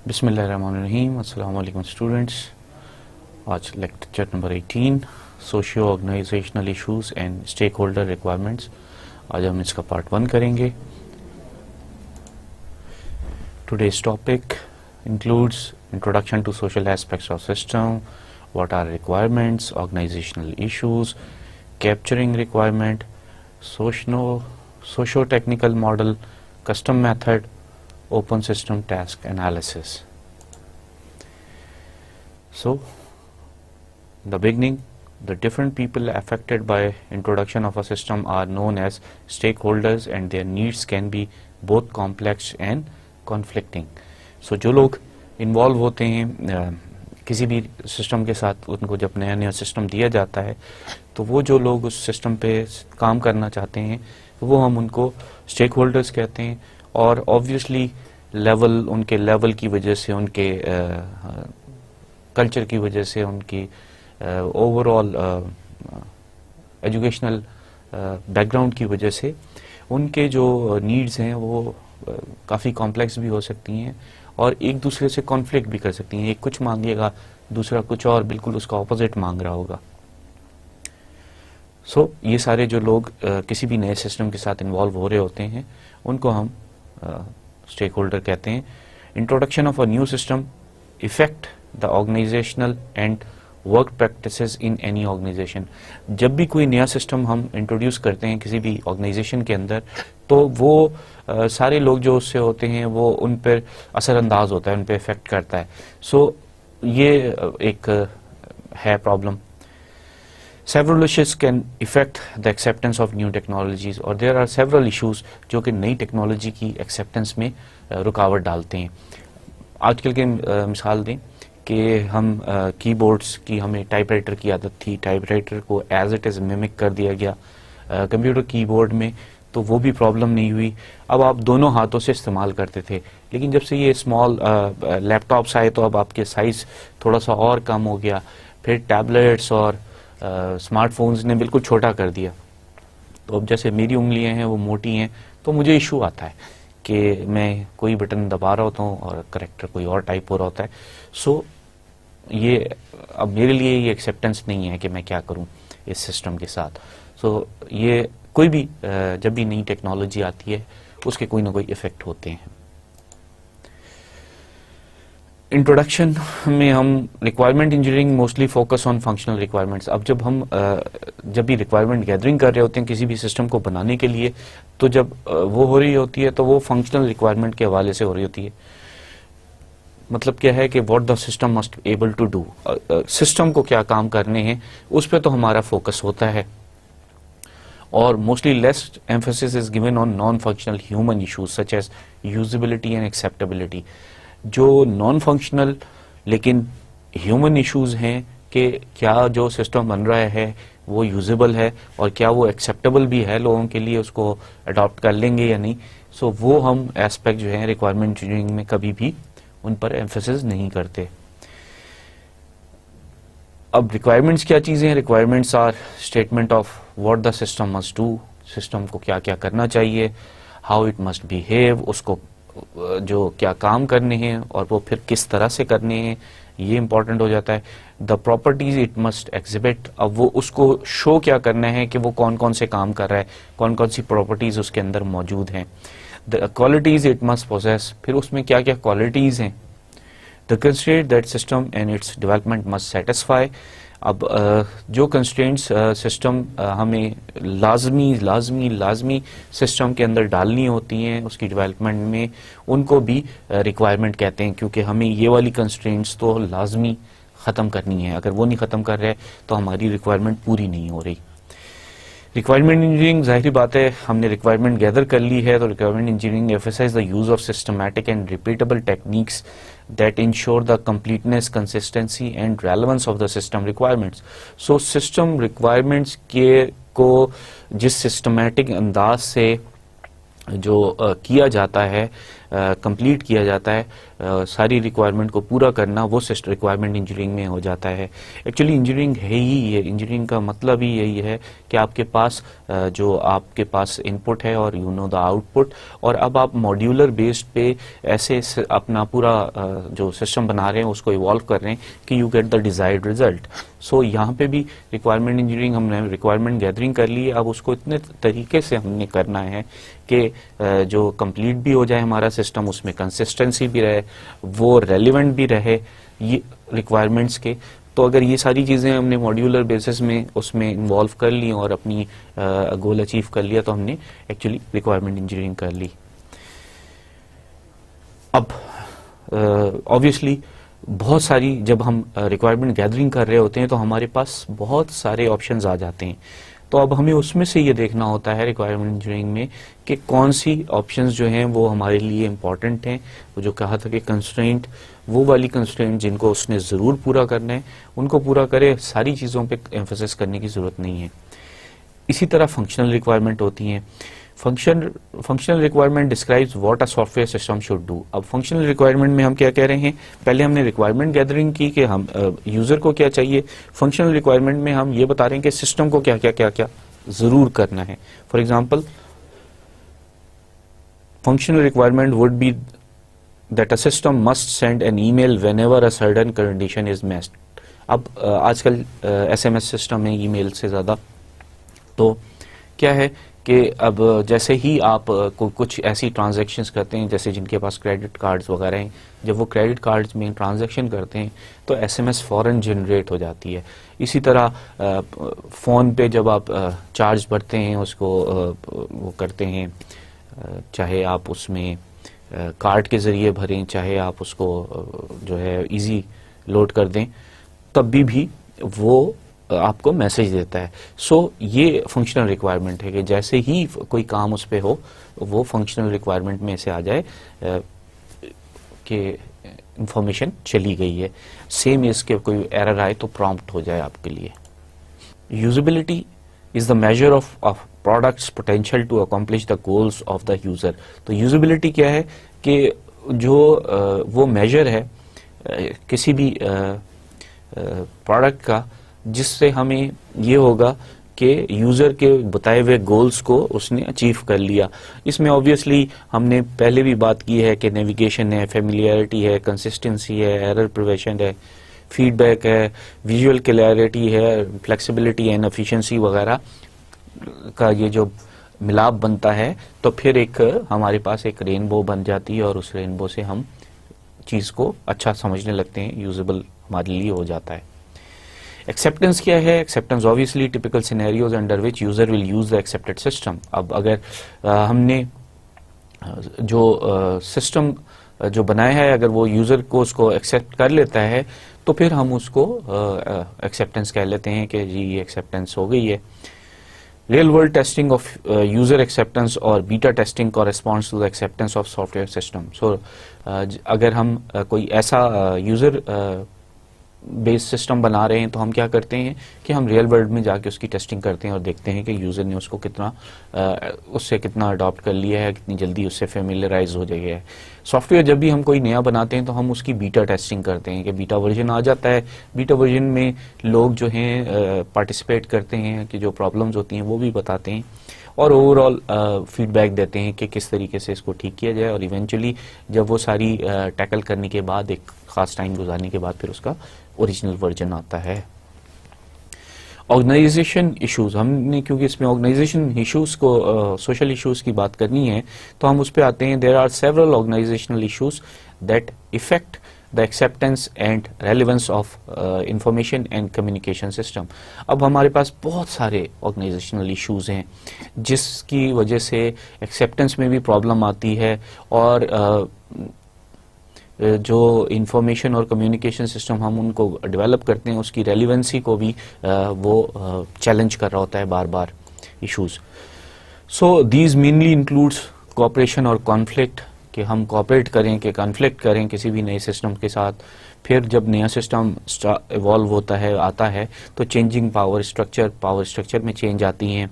बिस्मिल्लाहिर्रहमानिर्रहीम। अस्सलाम वालेकुम स्टूडेंट्स। आज lecture number 18 socio organisational issues and stakeholder requirements. आज हम इसका पार्ट 1 करेंगे। Today's topic includes introduction to social aspects of system, what are requirements, organizational issues, capturing requirement, socio-technical model, custom method, open system task analysis. So, in the beginning, the different people affected by introduction of a system are known as stakeholders and their needs can be both complex and conflicting. So, जो लोग involve होते हैं किसी भी system के साथ, उनको जब नया नया सिस्टम दिया जाता है तो वो जो लोग उस सिस्टम पे काम करना चाहते हैं वो हम उनको स्टेक होल्डर्स कहते हैं। और ऑब्वियसली उनके लेवल की वजह से, उनके कल्चर की वजह से, उनकी ओवरऑल एजुकेशनल बैकग्राउंड की वजह से उनके जो नीड्स हैं वो काफ़ी कॉम्प्लेक्स भी हो सकती हैं और एक दूसरे से कॉन्फ्लिक्ट भी कर सकती हैं। एक कुछ मांगेगा, दूसरा कुछ और बिल्कुल उसका ऑपोजिट मांग रहा होगा। ये सारे जो लोग किसी भी नए सिस्टम के साथ इन्वॉल्व हो रहे होते हैं उनको हम स्टेक होल्डर कहते हैं। Introduction of a new system effect the organisational and work practices in any organisation. जब भी कोई नया सिस्टम हम इंट्रोड्यूस करते हैं किसी भी ऑर्गेनाइजेशन के अंदर तो वो सारे लोग जो उससे होते हैं वो उन पर असरअंदाज होता है, उन पर इफेक्ट करता है। ये एक है problem. Several issues can affect the acceptance of new technologies और there are several issues जो कि नई टेक्नोलॉजी की एक्सेप्टेंस में रुकावट डालते हैं। आजकल के मिसाल दें कि हम कीबोर्ड्स की, हमें टाइपराइटर की आदत थी, टाइपराइटर को एज इट इज़ मिमिक कर दिया गया कंप्यूटर कीबोर्ड में, तो वो भी प्रॉब्लम नहीं हुई। अब आप दोनों हाथों से इस्तेमाल करते थे, लेकिन जब से ये स्मॉल लैपटॉप्स आए तो अब आपके साइज़ थोड़ा सा और कम हो गया। फिर टैबलेट्स और स्मार्टफोन्स ने बिल्कुल छोटा कर दिया। तो अब जैसे मेरी उंगलियां हैं वो मोटी हैं तो मुझे इशू आता है कि मैं कोई बटन दबा रहा होता हूँ और करेक्टर कोई और टाइप हो रहा होता है। ये अब मेरे लिए ये एक्सेप्टेंस नहीं है कि मैं क्या करूँ इस सिस्टम के साथ। ये कोई भी जब भी नई टेक्नोलॉजी आती है उसके कोई ना कोई इफेक्ट होते हैं। इंट्रोडक्शन में हम requirement engineering mostly focus on functional requirements. अब जब भी रिक्वायरमेंट गैदरिंग कर रहे होते हैं किसी भी सिस्टम को बनाने के लिए, तो जब वो हो रही होती है तो वो फंक्शनल रिक्वायरमेंट के हवाले से हो रही होती है। मतलब क्या है कि what the system must able to do, system को क्या काम करने हैं उस पर तो हमारा फोकस होता है। और mostly less emphasis is given on non functional human issues such as usability and acceptability. जो नॉन फंक्शनल लेकिन ह्यूमन इश्यूज हैं कि क्या जो सिस्टम बन रहा है वो यूजेबल है और क्या वो एक्सेप्टेबल भी है लोगों के लिए, उसको अडॉप्ट कर लेंगे या नहीं। वो हम एस्पेक्ट जो है रिक्वायरमेंट इंजीनियरिंग में कभी भी उन पर एम्फेसिस नहीं करते। अब रिक्वायरमेंट्स क्या चीज़ें हैं? Requirements are statement of what the system must do, system को क्या क्या करना चाहिए, हाउ इट मस्ट बिहेव, उसको जो क्या काम करने हैं और वो फिर किस तरह से करने हैं, ये इंपॉर्टेंट हो जाता है। The properties it must exhibit, अब वो उसको शो क्या करना है कि वो कौन कौन से काम कर रहा है, कौन कौन सी प्रॉपर्टीज उसके अंदर मौजूद हैं। The qualities it must possess, फिर उसमें क्या क्या क्वालिटीज हैं। The constraint that system and its development must satisfy, अब जो कंस्ट्रेंट्स सिस्टम हमें लाजमी सिस्टम के अंदर डालनी होती हैं उसकी डेवलपमेंट में, उनको भी रिक्वायरमेंट कहते हैं, क्योंकि हमें ये वाली कंस्ट्रेंट्स तो लाजमी ख़त्म करनी है। अगर वो नहीं ख़त्म कर रहे तो हमारी रिक्वायरमेंट पूरी नहीं हो रही। रिक्वायरमेंट इंजीनियरिंग, जाहिर बात है हमने रिक्वायरमेंट गैदर कर ली है तो requirement engineering emphasise the use of systematic and repeatable techniques that ensure the completeness, consistency and relevance of the system requirements. System requirements को जिस systematic अंदाज से जो किया जाता है कंप्लीट किया जाता है, सारी रिक्वायरमेंट को पूरा करना, वो रिक्वायरमेंट इंजीनियरिंग में हो जाता है। एक्चुअली इंजीनियरिंग है ही ये, इंजीनियरिंग का मतलब ही यही है कि आपके पास जो आपके पास इनपुट है और यू नो द आउटपुट, और अब आप मॉड्यूलर बेस्ड पे ऐसे अपना पूरा जो सिस्टम बना रहे हैं उसको इवॉल्व कर रहे हैं कि you get the desired result. So यहाँ पे भी रिक्वायरमेंट इंजीनियरिंग, हमने रिक्वायरमेंट गैदरिंग कर ली है, अब उसको इतने तरीके से हमने करना है कि जो कंप्लीट भी हो जाए हमारा सिस्टम, उसमें कंसिस्टेंसी भी रहे, वो रेलिवेंट भी रहे ये रिक्वायरमेंट्स के। तो अगर ये सारी चीज़ें हमने मॉड्यूलर बेसिस में उसमें इन्वॉल्व कर ली और अपनी गोल अचीव कर लिया, तो हमने एक्चुअली रिक्वायरमेंट इंजीनियरिंग कर ली। अब ऑब्वियसली बहुत सारी, जब हम रिक्वायरमेंट गैदरिंग कर रहे होते हैं तो हमारे पास बहुत सारे ऑप्शंस आ जाते हैं। तो अब हमें उसमें से ये देखना होता है रिक्वायरमेंट इंजीनियरिंग में कि कौन सी ऑप्शंस जो हैं वो हमारे लिए इम्पॉर्टेंट हैं। वो जो कहा था कि कंस्ट्रेंट, वो वाली कंस्ट्रेंट जिनको उसने ज़रूर पूरा करना है उनको पूरा करे, सारी चीज़ों पे एम्फेसिस करने की ज़रूरत नहीं है। इसी तरह फंक्शनल रिक्वायरमेंट होती हैं। Functional requirement describes what a software system should do. अब फंक्शनल रिक्वायरमेंट में हम क्या कह रहे हैं, पहले हमने रिक्वायरमेंट गैदरिंग की कि हम यूजर को क्या चाहिए। फंक्शनल रिक्वायरमेंट में हम ये बता रहे हैं कि सिस्टम को क्या क्या क्या क्या जरूर करना है। For example, functional requirement would be that a system must send an email whenever a certain condition is met. अब आजकल SMS सिस्टम है ईमेल से ज्यादा, तो क्या है कि अब जैसे ही आप कुछ ऐसी ट्रांजैक्शंस करते हैं, जैसे जिनके पास क्रेडिट कार्ड्स वगैरह हैं, जब वो क्रेडिट कार्ड्स में ट्रांजैक्शन करते हैं तो SMS फौरन जनरेट हो जाती है। इसी तरह फ़ोन पे जब आप चार्ज भरते हैं उसको वो करते हैं, चाहे आप उसमें कार्ड के ज़रिए भरें, चाहे आप उसको जो है इजी लोड कर दें, तब भी वो आपको मैसेज देता है। सो ये फंक्शनल रिक्वायरमेंट है कि जैसे ही कोई काम उस पे हो वो फंक्शनल रिक्वायरमेंट में से आ जाए कि इंफॉर्मेशन चली गई है। सेम इसके कोई एरर आए तो प्रॉम्प्ट हो जाए आपके लिए। Usability is the measure of products potential to accomplish the goals of the user. तो यूजेबिलिटी क्या है कि जो वो मेजर है किसी भी प्रोडक्ट का, जिससे हमें ये होगा कि यूजर के बताए हुए गोल्स को उसने अचीव कर लिया। इसमें ऑब्वियसली हमने पहले भी बात की है कि नेविगेशन है, फेमिलियरिटी है, कंसिस्टेंसी है, एरर प्रिवेंशन है, फीडबैक है, विजुअल क्लैरिटी है, फ्लेक्सिबिलिटी एंड एफिशिएंसी वगैरह का ये जो मिलाप बनता है, तो फिर एक हमारे पास एक रेनबो बन जाती है और उस रेनबो से हम चीज को अच्छा समझने लगते हैं, यूजेबल हमारे लिए हो जाता है। एक्सेप्टेंस क्या है? Acceptance obviously typical scenarios under which user will use the accepted system. अब अगर हमने जो सिस्टम जो बनाया है, अगर वो यूजर को उसको एक्सेप्ट कर लेता है तो फिर हम उसको एक्सेप्टेंस कह लेते हैं कि जी ये एक्सेप्टेंस हो गई है। Real world testing of user acceptance और beta testing corresponds to the acceptance of software system. So अगर हम कोई ऐसा यूजर बेस्ड सिस्टम बना रहे हैं तो हम क्या करते हैं कि हम रियल वर्ल्ड में जाके उसकी टेस्टिंग करते हैं और देखते हैं कि यूजर ने उसको कितना उससे कितना अडॉप्ट कर लिया है, कितनी जल्दी उससे फेमिलियराइज हो गया है। सॉफ्टवेयर जब भी हम कोई नया बनाते हैं तो हम उसकी बीटा टेस्टिंग करते हैं कि बीटा वर्जन आ जाता है। बीटा वर्जन में लोग जो हैं पार्टिसिपेट करते हैं, कि जो प्रॉब्लम्स होती हैं वो भी बताते हैं और ओवरऑल फीडबैक देते हैं कि किस तरीके से इसको ठीक किया जाए। और इवेंचुअली जब वो सारी टैकल करने के बाद, एक खास टाइम गुजारने के बाद, फिर उसका ओरिजिनल वर्जन आता है। ऑर्गेनाइजेशन इश्यूज, हमने क्योंकि इसमें ऑर्गेनाइजेशन इश्यूज को सोशल इश्यूज की बात करनी है तो हम उस पर आते हैं। There are several organisational issues that effect the acceptance and relevance of information and communication system. अब हमारे पास बहुत सारे ऑर्गेनाइजेशनल इश्यूज हैं जिसकी वजह से एक्सेप्टेंस में भी प्रॉब्लम आती है और जो इंफॉर्मेशन और कम्युनिकेशन सिस्टम हम उनको डेवलप करते हैं उसकी रेलिवेंसी को भी वो चैलेंज कर रहा होता है बार बार issues. So these mainly includes cooperation और कॉन्फ्लिक्ट, कि हम कोऑपरेट करें कि कॉन्फ्लिक्ट करें किसी भी नए सिस्टम के साथ। फिर जब नया सिस्टम इवॉल्व होता है, आता है, तो चेंजिंग पावर स्ट्रक्चर में चेंज आती हैं।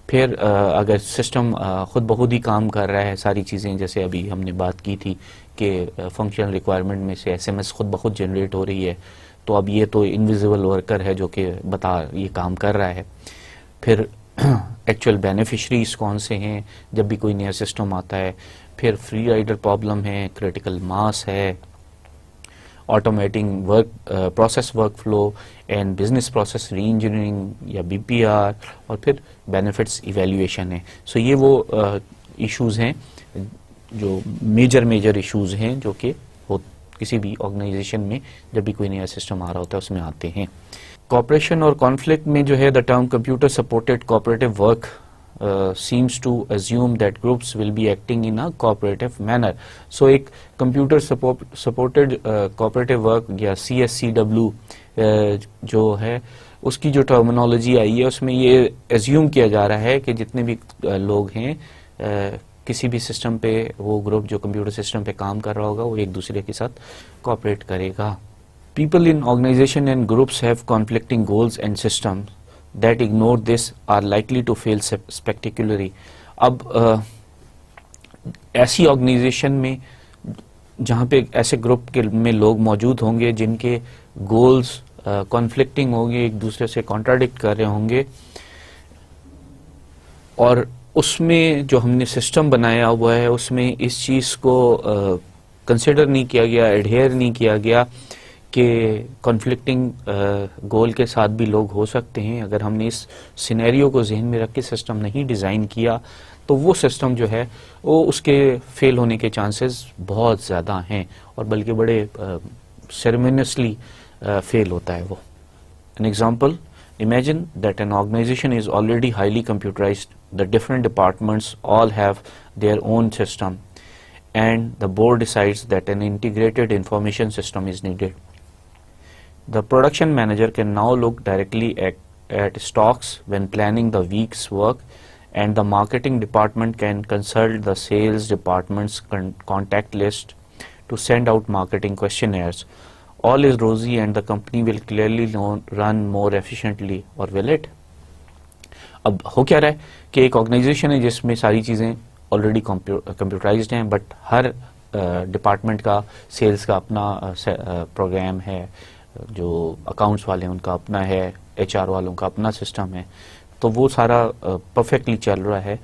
फिर अगर सिस्टम खुद ब खुद ही काम कर रहा है, सारी चीज़ें जैसे अभी हमने बात की थी कि फंक्शनल रिक्वायरमेंट में से एसएमएस खुद ब खुद जनरेट हो रही है, तो अब ये तो इनविजिबल वर्कर है जो कि ये काम कर रहा है। फिर एक्चुअल बेनिफिशरीज कौन से हैं जब भी कोई नया सिस्टम आता है, फिर फ्री राइडर प्रॉब्लम है, क्रिटिकल मास है, automating process work flow and business process री इंजीनियरिंग या बीपीआर, और फिर बेनिफिट्स इवैल्यूएशन है। सो ये वो इश्यूज हैं जो मेजर इश्यूज हैं जो कि किसी भी ऑर्गेनाइजेशन में जब भी कोई नया सिस्टम आ रहा होता है उसमें आते हैं। कॉपरेशन और कॉन्फ्लिक्ट में जो है the term computer supported cooperative work seems to assume that groups will be acting in a cooperative manner. So एक computer supported cooperative work या CSCW जो है उसकी जो टर्मिनोलॉजी आई है उसमें ये assume किया जा रहा है कि जितने भी लोग हैं किसी भी सिस्टम पे, वो ग्रुप जो कंप्यूटर सिस्टम पे काम कर रहा होगा वो एक दूसरे के साथ कोऑपरेट करेगा। People in organization and groups have conflicting goals and systems that ignore this are likely to fail spectacularly. अब ऐसी ऑर्गेनाइजेशन में जहाँ पे ऐसे ग्रुप के में लोग मौजूद होंगे जिनके गोल्स कॉन्फ्लिक्टिंग होंगे, एक दूसरे से कॉन्ट्राडिक्ट कर रहे होंगे, और उसमें जो हमने सिस्टम बनाया हुआ है उसमें इस चीज़ को कंसिडर नहीं किया गया, एडहेयर नहीं किया गया कि कॉन्फ्लिक्टिंग गोल के साथ भी लोग हो सकते हैं। अगर हमने इस सिनेरियो को जहन में रख के सिस्टम नहीं डिज़ाइन किया तो वो सिस्टम जो है वो उसके फेल होने के चांसेस बहुत ज़्यादा हैं, और बल्कि बड़े सेरेमनियसली फेल होता है वो। An example, imagine that an organisation is already highly computerised, the different departments all have their own system and the board decides that an integrated information system is needed. The production manager can now look directly at stocks when planning the week's work, and the marketing department can consult the sales department's contact list to send out marketing questionnaires. All is rosy and the company will clearly run more efficiently, or will it? अब हो क्या रहा है कि एक organisation है जिसमें सारी चीज़ें ऑलरेडी कंप्यूटराइज्ड हैं, बट हर डिपार्टमेंट का, सेल्स का अपना प्रोग्राम है, जो अकाउंट्स वाले हैं उनका अपना है, एचआर वालों का अपना सिस्टम है, तो वो सारा परफेक्टली चल रहा है।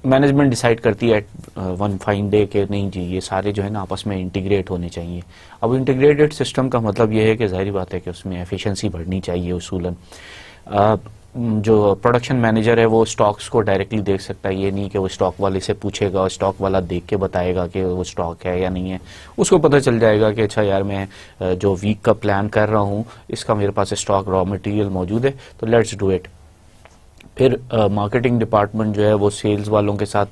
मैनेजमेंट डिसाइड करती है वन फाइन डे के नहीं जी ये सारे जो है ना आपस में इंटीग्रेट होने चाहिए। अब इंटीग्रेटेड सिस्टम का मतलब ये है कि जाहिर बात है कि उसमें एफिशिएंसी बढ़नी चाहिए उसूलन। जो प्रोडक्शन मैनेजर है वो स्टॉक्स को डायरेक्टली देख सकता है, ये नहीं कि वो स्टॉक वाले से पूछेगा और स्टॉक वाला देख के बताएगा कि वो स्टॉक है या नहीं है। उसको पता चल जाएगा कि अच्छा यार मैं जो वीक का प्लान कर रहा हूँ इसका मेरे पास स्टॉक रॉ मटेरियल मौजूद है तो लेट्स डू इट। फिर मार्केटिंग डिपार्टमेंट जो है वो सेल्स वालों के साथ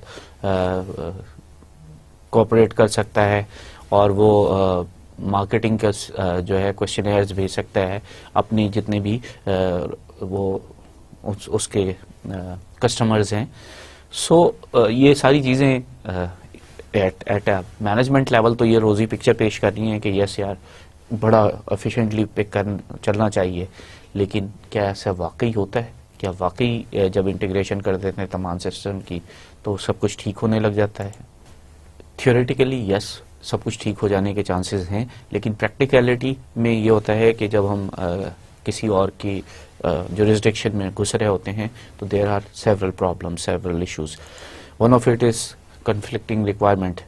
कोऑपरेट कर सकता है और वो मार्केटिंग का जो है क्वेश्चनर्स भेज सकता है अपने जितने भी वो उसके कस्टमर्स हैं। सो ये सारी चीज़ें एट मैनेजमेंट लेवल तो ये रोज़ी पिक्चर पेश कर रही हैं कि यस यार बड़ा एफिशिएंटली चलना चाहिए, लेकिन क्या ऐसा वाकई होता है? क्या वाकई जब इंटीग्रेशन कर देते हैं तमाम सिस्टम की तो सब कुछ ठीक होने लग जाता है? थियोरेटिकली यस, सब कुछ ठीक हो जाने के चांसेस हैं, लेकिन प्रैक्टिकलिटी में ये होता है कि जब हम किसी और की jurisdiction में घुस रहे होते हैं तो there are several problems, several issues. One of it is conflicting requirement.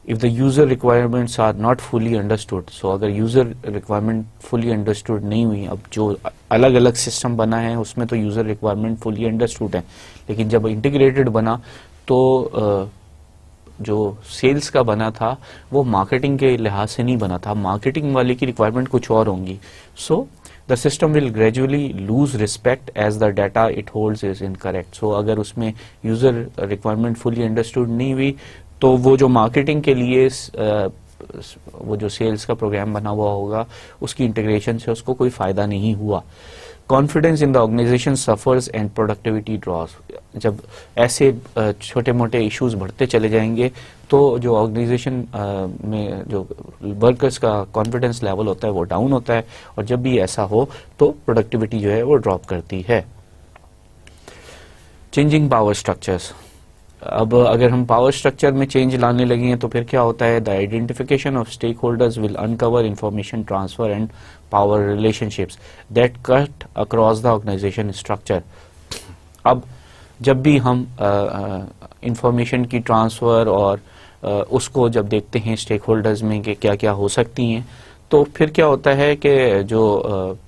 If the user requirements are not fully understood, so अगर user requirement fully understood नहीं हुई, अब जो अलग अलग सिस्टम बना है उसमें तो user requirement fully understood है, लेकिन जब integrated बना तो जो सेल्स का बना था वो मार्केटिंग के लिहाज से नहीं बना था, मार्केटिंग वाले की रिक्वायरमेंट कुछ और होंगी। सो the system will gradually lose respect as the data it holds is incorrect. So अगर उसमें user requirement fully understood नहीं हुई तो वो जो मार्केटिंग के लिए वो जो सेल्स का प्रोग्राम बना हुआ होगा उसकी इंटीग्रेशन से उसको कोई फायदा नहीं हुआ। Confidence in the organisation suffers and productivity drops. जब ऐसे छोटे मोटे इश्यूज बढ़ते चले जाएंगे तो जो ऑर्गेनाइजेशन में जो वर्कर्स का कॉन्फिडेंस लेवल होता है वो डाउन होता है, और जब भी ऐसा हो तो प्रोडक्टिविटी जो है वो ड्रॉप करती है। Changing power structures. अब अगर हम पावर स्ट्रक्चर में चेंज लाने लगे हैं तो फिर क्या होता है, the identification of stakeholders will uncover information transfer and power relationships that cut across the organisation structure. अब जब भी हम इंफॉर्मेशन की ट्रांसफ़र और उसको जब देखते हैं स्टेक होल्डर्स में कि क्या क्या हो सकती हैं, तो फिर क्या होता है कि जो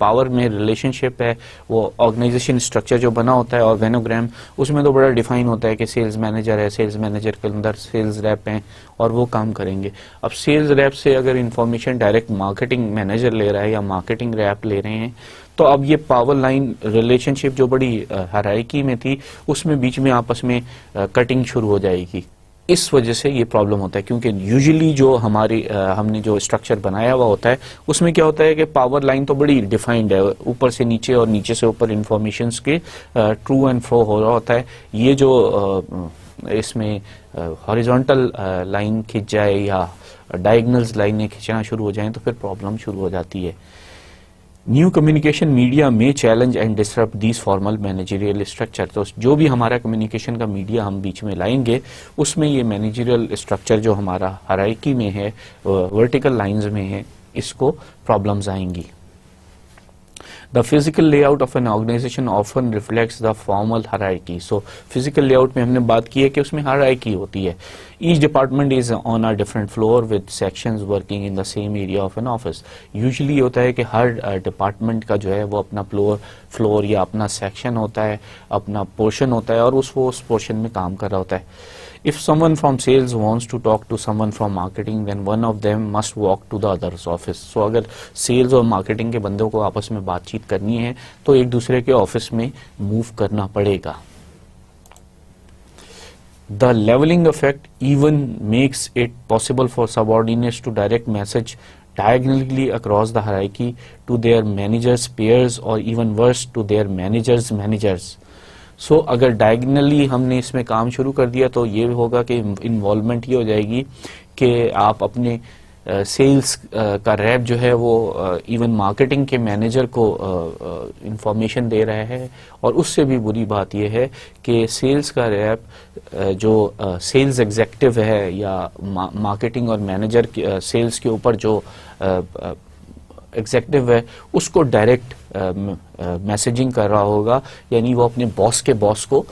पावर में रिलेशनशिप है वो ऑर्गेनाइजेशन स्ट्रक्चर जो बना होता है ऑर्गेनोग्राम, उसमें तो बड़ा डिफाइन होता है कि सेल्स मैनेजर है, सेल्स मैनेजर के अंदर सेल्स रैप हैं और वो काम करेंगे। अब सेल्स रैप से अगर इंफॉर्मेशन डायरेक्ट मार्केटिंग मैनेजर ले रहा है या मार्केटिंग रैप ले रहे हैं, तो अब ये पावर लाइन रिलेशनशिप जो बड़ी हायरार्की में थी उसमें बीच में आपस में कटिंग शुरू हो जाएगी। इस वजह से ये प्रॉब्लम होता है, क्योंकि यूजुअली जो हमारी हमने जो स्ट्रक्चर बनाया हुआ होता है उसमें क्या होता है कि पावर लाइन तो बड़ी डिफाइंड है, ऊपर से नीचे और नीचे से ऊपर इंफॉर्मेशंस के ट्रू एंड फ्रो हो रहा होता है। ये जो इसमें हॉरिजॉन्टल लाइन खिंच जाए या डायगोनल्स लाइनें खिंचना शुरू हो जाएं तो फिर प्रॉब्लम शुरू हो जाती है। न्यू कम्युनिकेशन मीडिया में challenge and disrupt these formal managerial structure. तो जो भी हमारा कम्युनिकेशन का मीडिया हम बीच में लाएंगे उसमें ये मैनेजरियल स्ट्रक्चर जो हमारा हायरार्की में है, वर्टिकल लाइंस में है, इसको प्रॉब्लम्स आएंगी। The physical layout of an organization often reflects the formal hierarchy. So physical layout में हमने बात की है कि उसमें hierarchy होती है। Each department is on a different floor with sections working in the same area of an office. Usually होता है कि हर department का जो है वो अपना floor या अपना section होता है, अपना portion होता है और उस portion में काम कर रहा होता है। If someone from sales wants to talk to someone from marketing, then one of them must walk to the other's office. So अगर sales और marketing के बंदों को आपस में बातचीत करनी है तो एक दूसरे के ऑफिस में मूव करना पड़ेगा। The leveling effect even makes it possible for subordinates to direct message diagonally across the hierarchy to their managers' peers or even worse to their managers' managers. सो अगर डायगनली हमने इसमें काम शुरू कर दिया तो ये होगा कि इन्वॉल्वमेंट ये हो जाएगी कि आप अपने सेल्स का रैप जो है वो इवन मार्केटिंग के मैनेजर को इंफॉर्मेशन दे रहा है। और उससे भी बुरी बात यह है कि सेल्स का रैप जो सेल्स एग्जेक्टिव है या मार्केटिंग और मैनेजर सेल्स के ऊपर जो एग्जेक्टिव है उसको डायरेक्ट मैसेजिंग कर रहा होगा, यानी वो अपने बॉस के बॉस को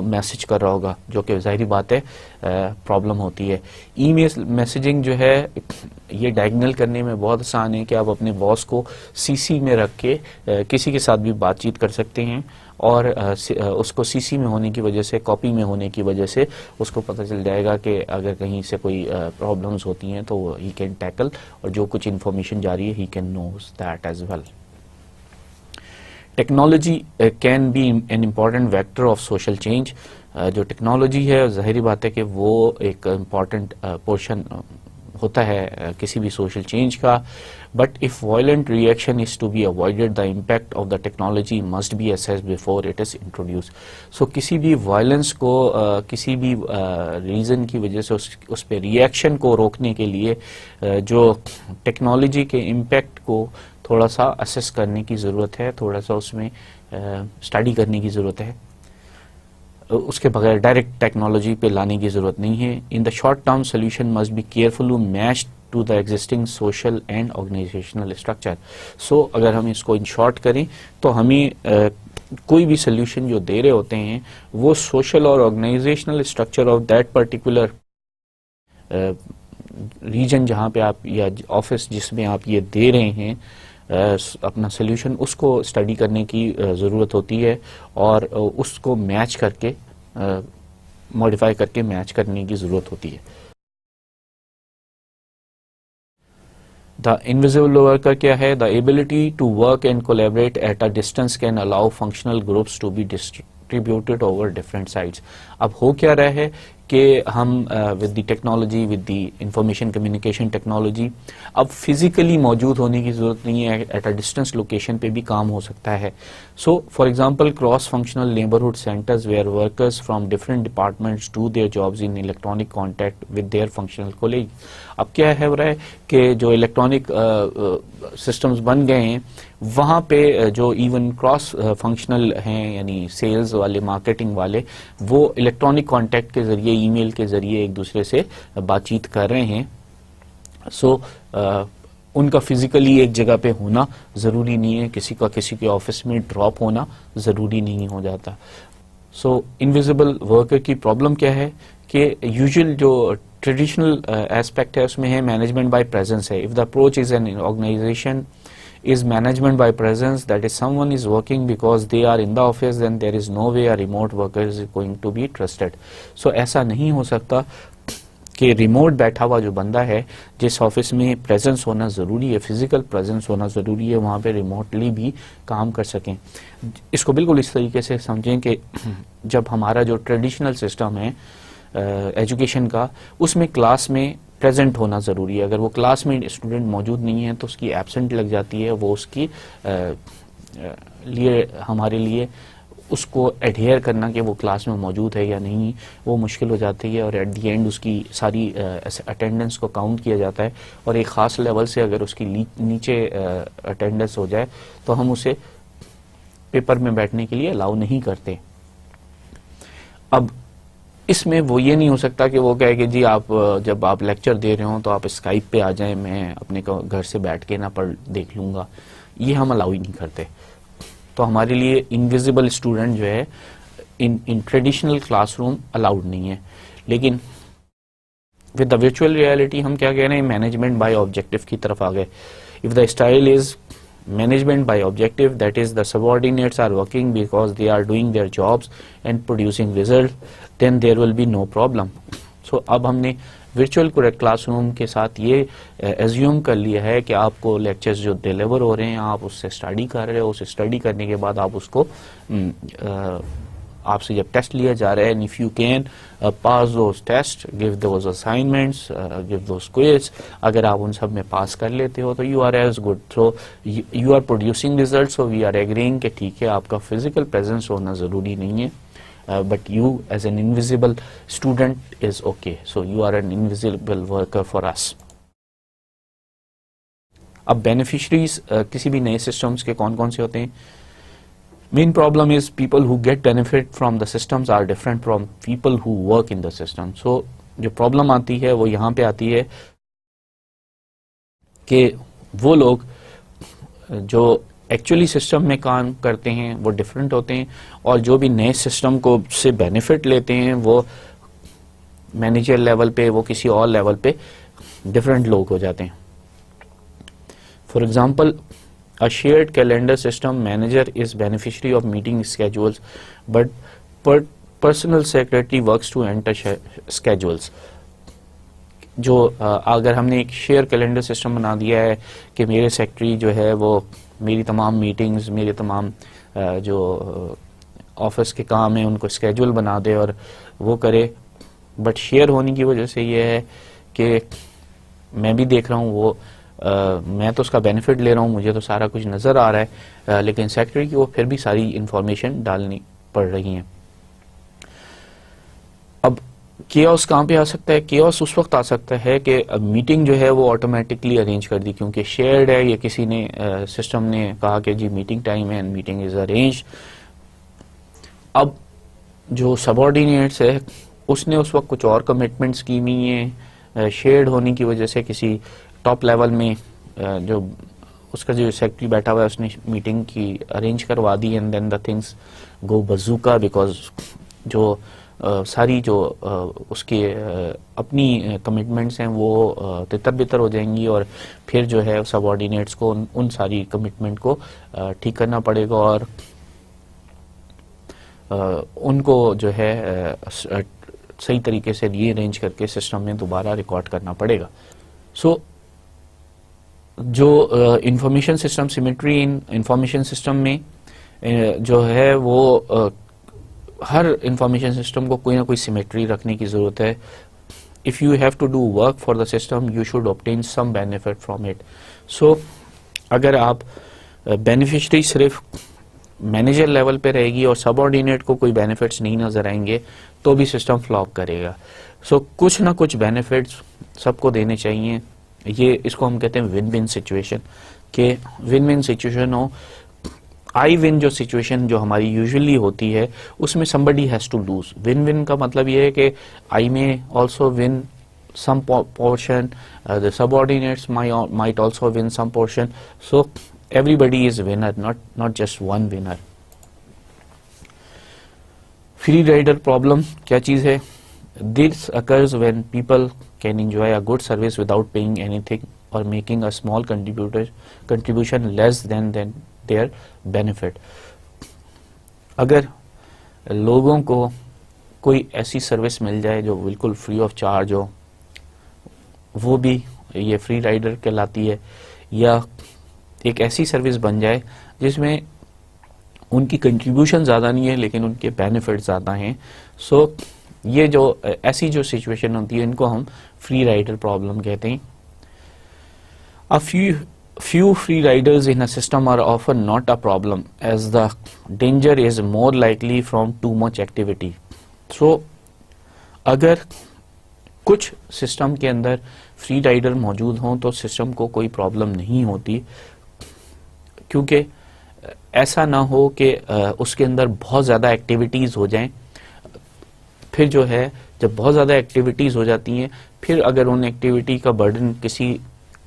मैसेज कर रहा होगा, जो कि ज़ाहिरी बात है प्रॉब्लम होती है। ईमेल मैसेजिंग जो है ये डायगोनल करने में बहुत आसान है कि आप अपने बॉस को सीसी में रख के किसी के साथ भी बातचीत कर सकते हैं और उसको सीसी में होने की वजह से, कॉपी में होने की वजह से उसको पता चल जाएगा कि अगर कहीं से कोई प्रॉब्लम्स होती हैं तो ही कैन टैकल, और जो कुछ इन्फॉर्मेशन जा रही है he can knows that as well. Technology can be an important vector of social change. जो टेक्नोलॉजी है जाहिर बात है कि वो एक इम्पॉर्टेंट पोर्शन होता है किसी भी सोशल चेंज का, but if violent reaction is to be avoided the impact of the technology must be assessed before it is introduce. So किसी भी वायलेंस को किसी भी रीज़न की वजह से उस पर रिएक्शन को रोकने के लिए जो टेक्नोलॉजी के इम्पैक्ट को थोड़ा सा असेस करने की ज़रूरत है, थोड़ा सा उसमें स्टडी करने की ज़रूरत है। उसके बगैर डायरेक्ट टेक्नोलॉजी पे लाने की ज़रूरत नहीं है। In the short term solution must be carefully matched to the existing social and organisational structure. So अगर हम इसको इन शॉर्ट करें तो हमें कोई भी सोल्यूशन जो दे रहे होते हैं वो सोशल और organisational structure of that particular region जहाँ पे आप या ऑफिस जिसमें आप ये दे रहे हैं अपना सोल्यूशन, उसको स्टडी करने की ज़रूरत होती है और उसको मैच करके मॉडिफाई करके मैच करने की ज़रूरत होती है। द इनविजिबल वर्कर क्या है? The ability to work and collaborate at a distance can allow functional groups to be distributed over different sites. अब हो क्या रहा है कि हम with the technology, with the information communication technology, अब फिजिकली मौजूद होने की ज़रूरत नहीं है, एट अ डिस्टेंस लोकेशन पे भी काम हो सकता है. So for example cross functional neighbourhood centres where workers from different departments do their jobs in electronic contact with their functional colleague. अब क्या है हो रहा है कि जो इलेक्ट्रॉनिक सिस्टम्स बन गए हैं वहाँ पे जो इवन क्रॉस फंक्शनल हैं, यानी सेल्स वाले, मार्केटिंग वाले, वो इलेक्ट्रॉनिक कॉन्टैक्ट के जरिए, ईमेल के जरिए एक दूसरे से बातचीत कर रहे हैं. सो उनका फिजिकली एक जगह पे होना ज़रूरी नहीं है, किसी का किसी के ऑफिस में ड्रॉप होना ज़रूरी नहीं हो जाता. सो इनविजिबल वर्कर की प्रॉब्लम क्या है कि यूजुअल जो ट्रेडिशनल एस्पेक्ट है उसमें है मैनेजमेंट बाय प्रेजेंस है. If the approach is an organisation is management by presence, that is someone is working because they are in the office, then there is no way a remote worker is going to be trusted. So ऐसा नहीं हो सकता कि remote बैठा हुआ जो बंदा है, जिस ऑफिस में प्रेजेंस होना ज़रूरी है, फिजिकल प्रेजेंस होना ज़रूरी है, वहाँ पे रिमोटली भी काम कर सकें. इसको बिल्कुल इस तरीके से समझें कि जब हमारा जो ट्रेडिशनल सिस्टम है एजुकेशन का, उसमें क्लास में प्रेजेंट होना ज़रूरी है. अगर वो क्लास में स्टूडेंट मौजूद नहीं है तो उसकी एब्सेंट लग जाती है, वो उसकी लिए हमारे लिए उसको एडहेयर करना कि वो क्लास में मौजूद है या नहीं, वो मुश्किल हो जाती है. और एट दी एंड उसकी सारी अटेंडेंस को काउंट किया जाता है, और एक ख़ास लेवल से अगर उसकी नीचे अटेंडेंस हो जाए तो हम उसे पेपर में बैठने के लिए अलाउ नहीं करते. अब इसमें वो ये नहीं हो सकता कि वो कहे कि जी आप जब आप लेक्चर दे रहे हो तो आप स्काइप पे आ जाएं, मैं अपने घर से बैठ के ना पढ़ देख लूँगा. ये हम अलाउ ही नहीं करते. तो हमारे लिए इनविजिबल स्टूडेंट जो है इन ट्रेडिशनल क्लासरूम अलाउड नहीं है. लेकिन विद द वर्चुअल रियलिटी हम क्या कह रहे हैं, मैनेजमेंट बाय ऑब्जेक्टिव की तरफ आ गए. If the style is management by objective, that is the subordinates are working because they are doing their jobs and producing result, then there will be no problem. So अब हमने virtual classroom के साथ ये assume कर लिया है कि आपको lectures जो deliver हो रहे हैं आप उससे study कर रहे हो, उसे study करने के बाद आप उसको आपसे जब टेस्ट लिया जा रहा है, and if you can pass those tests, give those assignments, give those quiz, अगर आप उन सब में पास कर लेते हो तो you are as good. So you are producing results, so we are agreeing कि ठीक है आपका physical presence होना ज़रूरी नहीं है, but you as an invisible student is okay. So you are an invisible worker for us. अब beneficiaries किसी भी नए systems के कौन कौन से होते हैं? Main problem is people who get benefit from the systems are different from people who work in the system. So जो problem आती है वो यहाँ पे आती है कि वो लोग जो एक्चुअली सिस्टम में काम करते हैं वो डिफरेंट होते हैं, और जो भी नए सिस्टम को से बेनिफिट लेते हैं वो मैनेजर लेवल पे, वो किसी और लेवल पे डिफरेंट लोग हो जाते हैं. For example, a shared calendar system manager is beneficiary of meeting schedules, but personal secretary works to enter schedules. जो अगर हमने एक शेयर कैलेंडर सिस्टम बना दिया है कि मेरे सेक्रेटरी जो है वो मेरी तमाम मीटिंग्स, मेरे तमाम जो ऑफिस के काम है उनको स्केड्यूल बना दे और वो करे, बट शेयर होने की वजह से ये है कि मैं भी देख रहा हूँ वो मैं तो उसका बेनिफिट ले रहा हूँ, मुझे तो सारा कुछ नज़र आ रहा है, लेकिन सेक्रेटरी की वो फिर भी सारी इंफॉर्मेशन डालनी पड़ रही है. अब केओस कहाँ पे आ सकता है? केओस उस वक्त आ सकता है कि मीटिंग जो है वो ऑटोमेटिकली अरेंज कर दी, क्योंकि शेयर्ड है, या किसी ने सिस्टम ने कहा कि जी मीटिंग टाइम है एंड मीटिंग इज अरेंज. अब जो सबऑर्डिनेट्स है उसने उस वक्त कुछ और कमिटमेंट्स की हुई हैं, शेयर्ड होने की वजह से किसी टॉप लेवल में जो उसका जो सेक्रेटरी बैठा हुआ है उसने मीटिंग की अरेंज करवा दी, and then the things go bazooka, because जो सारी जो उसके अपनी कमिटमेंट्स हैं वो तितर बितर हो जाएंगी, और फिर जो है सबऑर्डिनेट्स को उन सारी कमिटमेंट को ठीक करना पड़ेगा, और उनको जो है सही तरीके से रीअरेंज करके सिस्टम में दोबारा रिकॉर्ड करना पड़ेगा. सो जो इंफॉर्मेशन सिस्टम सिमेट्री इन इंफॉर्मेशन सिस्टम में जो है वो हर इंफॉर्मेशन सिस्टम को कोई ना कोई सिमेट्री रखने की ज़रूरत है. If you have to do work for the system you should obtain some benefit from it. So अगर आप बेनिफिशरी सिर्फ मैनेजर लेवल पे रहेगी और सबऑर्डिनेट को कोई बेनिफिट्स नहीं नज़र आएंगे तो भी सिस्टम फ्लॉप करेगा. सो कुछ ना कुछ बेनिफिट्स सबको देने चाहिए. ये इसको हम कहते हैं विन विन सिचुएशन, कि विन विन सिचुएशन हो. आई विन जो सिचुएशन जो हमारी यूजुअली होती है उसमें somebody has to lose. Win win का मतलब ये है कि आई में also win some portion, the subordinates might also win some portion. So everybody is winner, not just one winner. Free rider problem क्या चीज है? This occurs when people can enjoy a good service without paying anything or making a small contribution less than their benefit. अगर लोगों को कोई ऐसी service मिल जाए जो बिल्कुल फ्री ऑफ चार्ज हो, वो भी ये फ्री राइडर कहलाती है. या एक ऐसी सर्विस बन जाए जिसमें उनकी कंट्रीब्यूशन ज़्यादा नहीं है लेकिन उनके बेनिफिट ज़्यादा हैं. सो ये जो ऐसी जो सिचुएशन होती है इनको हम फ्री राइडर प्रॉब्लम कहते हैं. A few free riders in a system are often not a problem as the danger is more likely from too much activity. So अगर कुछ सिस्टम के अंदर फ्री राइडर मौजूद हों तो सिस्टम को कोई प्रॉब्लम नहीं होती, क्योंकि ऐसा ना हो कि उसके अंदर बहुत ज़्यादा एक्टिविटीज़ हो जाएं. फिर जो है जब बहुत ज़्यादा एक्टिविटीज़ हो जाती हैं फिर अगर उन एक्टिविटी का बर्डन किसी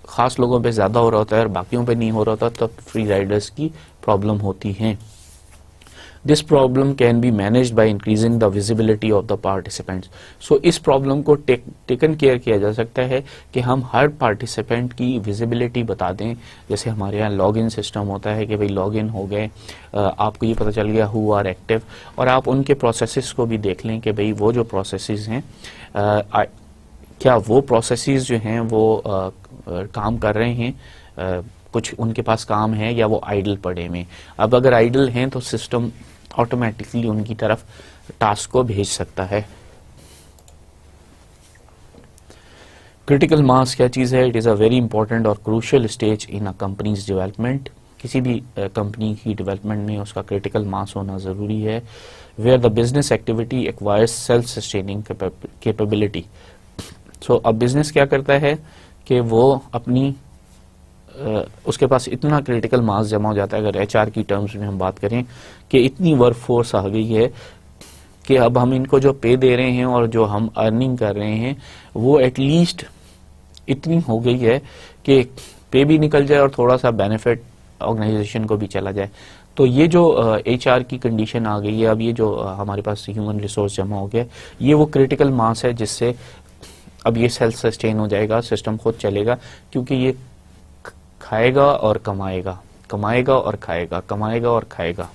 ख़ास लोगों पे ज़्यादा हो रहा होता है और बाकियों पे नहीं हो रहा होता तब फ्री राइडर्स की प्रॉब्लम होती हैं. This problem can be managed by increasing the visibility of the participants. So इस प्रॉब्लम को टेकन केयर किया जा सकता है कि हम हर पार्टिसिपेंट की विजिबिलिटी बता दें. जैसे हमारे यहाँ लॉग इन सिस्टम होता है कि भाई लॉग इन हो गए, आपको ये पता चल गया हु आर एक्टिव, और आप उनके प्रोसेसेस को भी देख लें कि भाई वो जो प्रोसेसेस हैं क्या वो प्रोसेसेस जो हैं वो काम कर रहे हैं, कुछ उनके पास काम है या वो आइडल पड़े हुए. अब अगर आइडल हैं तो सिस्टम ऑटोमेटिकली उनकी तरफ टास्क को भेज सकता है. क्रिटिकल मास क्या चीज़ है? It is a very important और क्रूशियल स्टेज इन अ कंपनीज डेवलपमेंट. किसी भी कंपनी की डेवलपमेंट में उसका क्रिटिकल मास होना ज़रूरी है. Where the business activity acquires self sustaining capability. So अब बिजनेस क्या करता है कि वो अपनी उसके पास इतना क्रिटिकल मास जमा हो जाता है, अगर एचआर की टर्म्स में हम बात करें, कि इतनी वर्क फोर्स आ गई है कि अब हम इनको जो पे दे रहे हैं और जो हम अर्निंग कर रहे हैं वो एटलीस्ट इतनी हो गई है कि पे भी निकल जाए और थोड़ा सा बेनिफिट ऑर्गेनाइजेशन को भी चला जाए. तो ये जो एचआर की कंडीशन आ गई है, अब ये जो हमारे पास ह्यूमन रिसोर्स जमा हो गया, ये वो क्रिटिकल मास है जिससे अब ये सेल्फ सस्टेन हो जाएगा, सिस्टम खुद चलेगा, क्योंकि ये खाएगा और कमाएगा, कमाएगा और खाएगा, कमाएगा और खाएगा.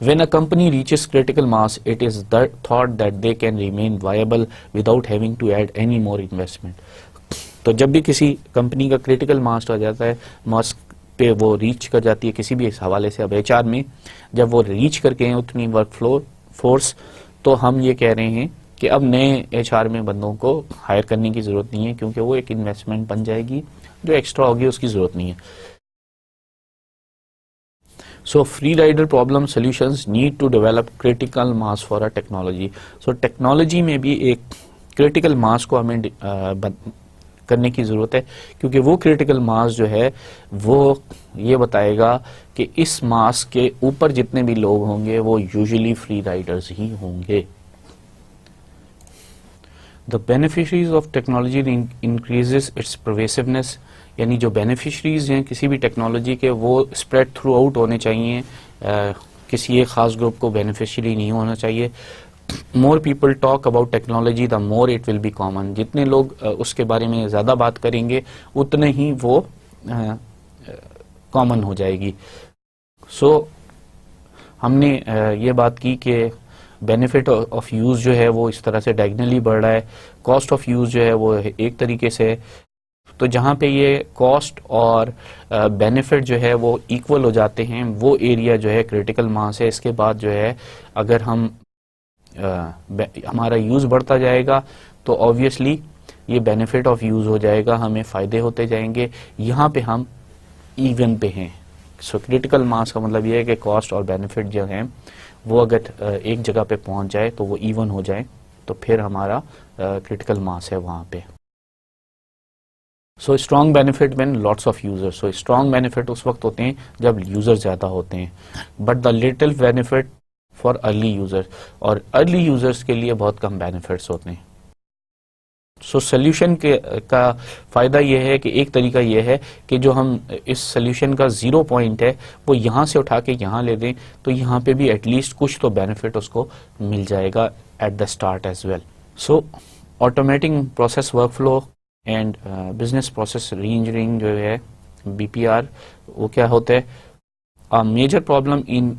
When a company reaches critical mass, it is thought that they can remain viable without having to add any more investment. तो जब भी किसी कंपनी का क्रिटिकल मास आ जाता है, मास पे वो रीच कर जाती है किसी भी हवाले से, अब एचआर में जब वो रीच करके हैं उतनी वर्क फोर्स, तो हम ये कह रहे हैं कि अब नए एचआर में बंदों को हायर करने की जरूरत नहीं है, क्योंकि वो एक इन्वेस्टमेंट बन जाएगी, जो एक्स्ट्रा होगी उसकी जरूरत नहीं है. So free rider problem solutions need to develop critical mass for a technology. So technology में भी एक क्रिटिकल मास को हमें करने की जरूरत है, क्योंकि वो क्रिटिकल मास जो है वो ये बताएगा कि इस मास के ऊपर जितने भी लोग होंगे वो यूजुअली फ्री राइडर्स ही होंगे. The beneficiaries of technology increases its pervasiveness. यानी जो बेनिफिशरीज हैं किसी भी टेक्नोलॉजी के वो स्प्रेड थ्रू आउट होने चाहिए, किसी एक खास ग्रुप को बेनिफिशरी नहीं होना चाहिए. More people talk about technology the more it will be common. जितने लोग उसके बारे में ज़्यादा बात करेंगे उतने ही वो कॉमन हो जाएगी. सो हमने ये बात की कि बेनिफिट ऑफ यूज़ जो है वो इस तरह से डायगनली बढ़ रहा है, कॉस्ट ऑफ यूज़ जो है वो एक तरीके से तो जहाँ पे ये कॉस्ट और बेनिफिट जो है वो इक्वल हो जाते हैं, वो एरिया जो है क्रिटिकल मास है। इसके बाद जो है अगर हम हमारा यूज़ बढ़ता जाएगा तो ऑब्वियसली ये बेनिफिट ऑफ यूज़ हो जाएगा, हमें फ़ायदे होते जाएंगे। यहाँ पे हम इवन पे हैं। सो क्रिटिकल मास का मतलब ये है कि कॉस्ट और बेनिफिट जो हैं वो अगर एक जगह पे पहुंच जाए तो वो इवन हो जाए, तो फिर हमारा क्रिटिकल मास है वहाँ पे। So strong benefit when lots of users. So strong benefit उस वक्त होते हैं जब यूजर ज़्यादा होते हैं, but the little benefit for early users, और अर्ली यूजर्स के लिए बहुत कम बेनिफिट्स होते हैं। सो सोल्यूशन का फ़ायदा यह है कि एक तरीका यह है कि जो हम इस सोल्यूशन का 0 पॉइंट है वो यहाँ से उठा के यहाँ ले दें, तो यहाँ पे भी एटलीस्ट कुछ तो बेनिफिट उसको मिल जाएगा at the start as well. So automating process workflow and business process reengineering जो है BPR, वो क्या होता है? A major problem in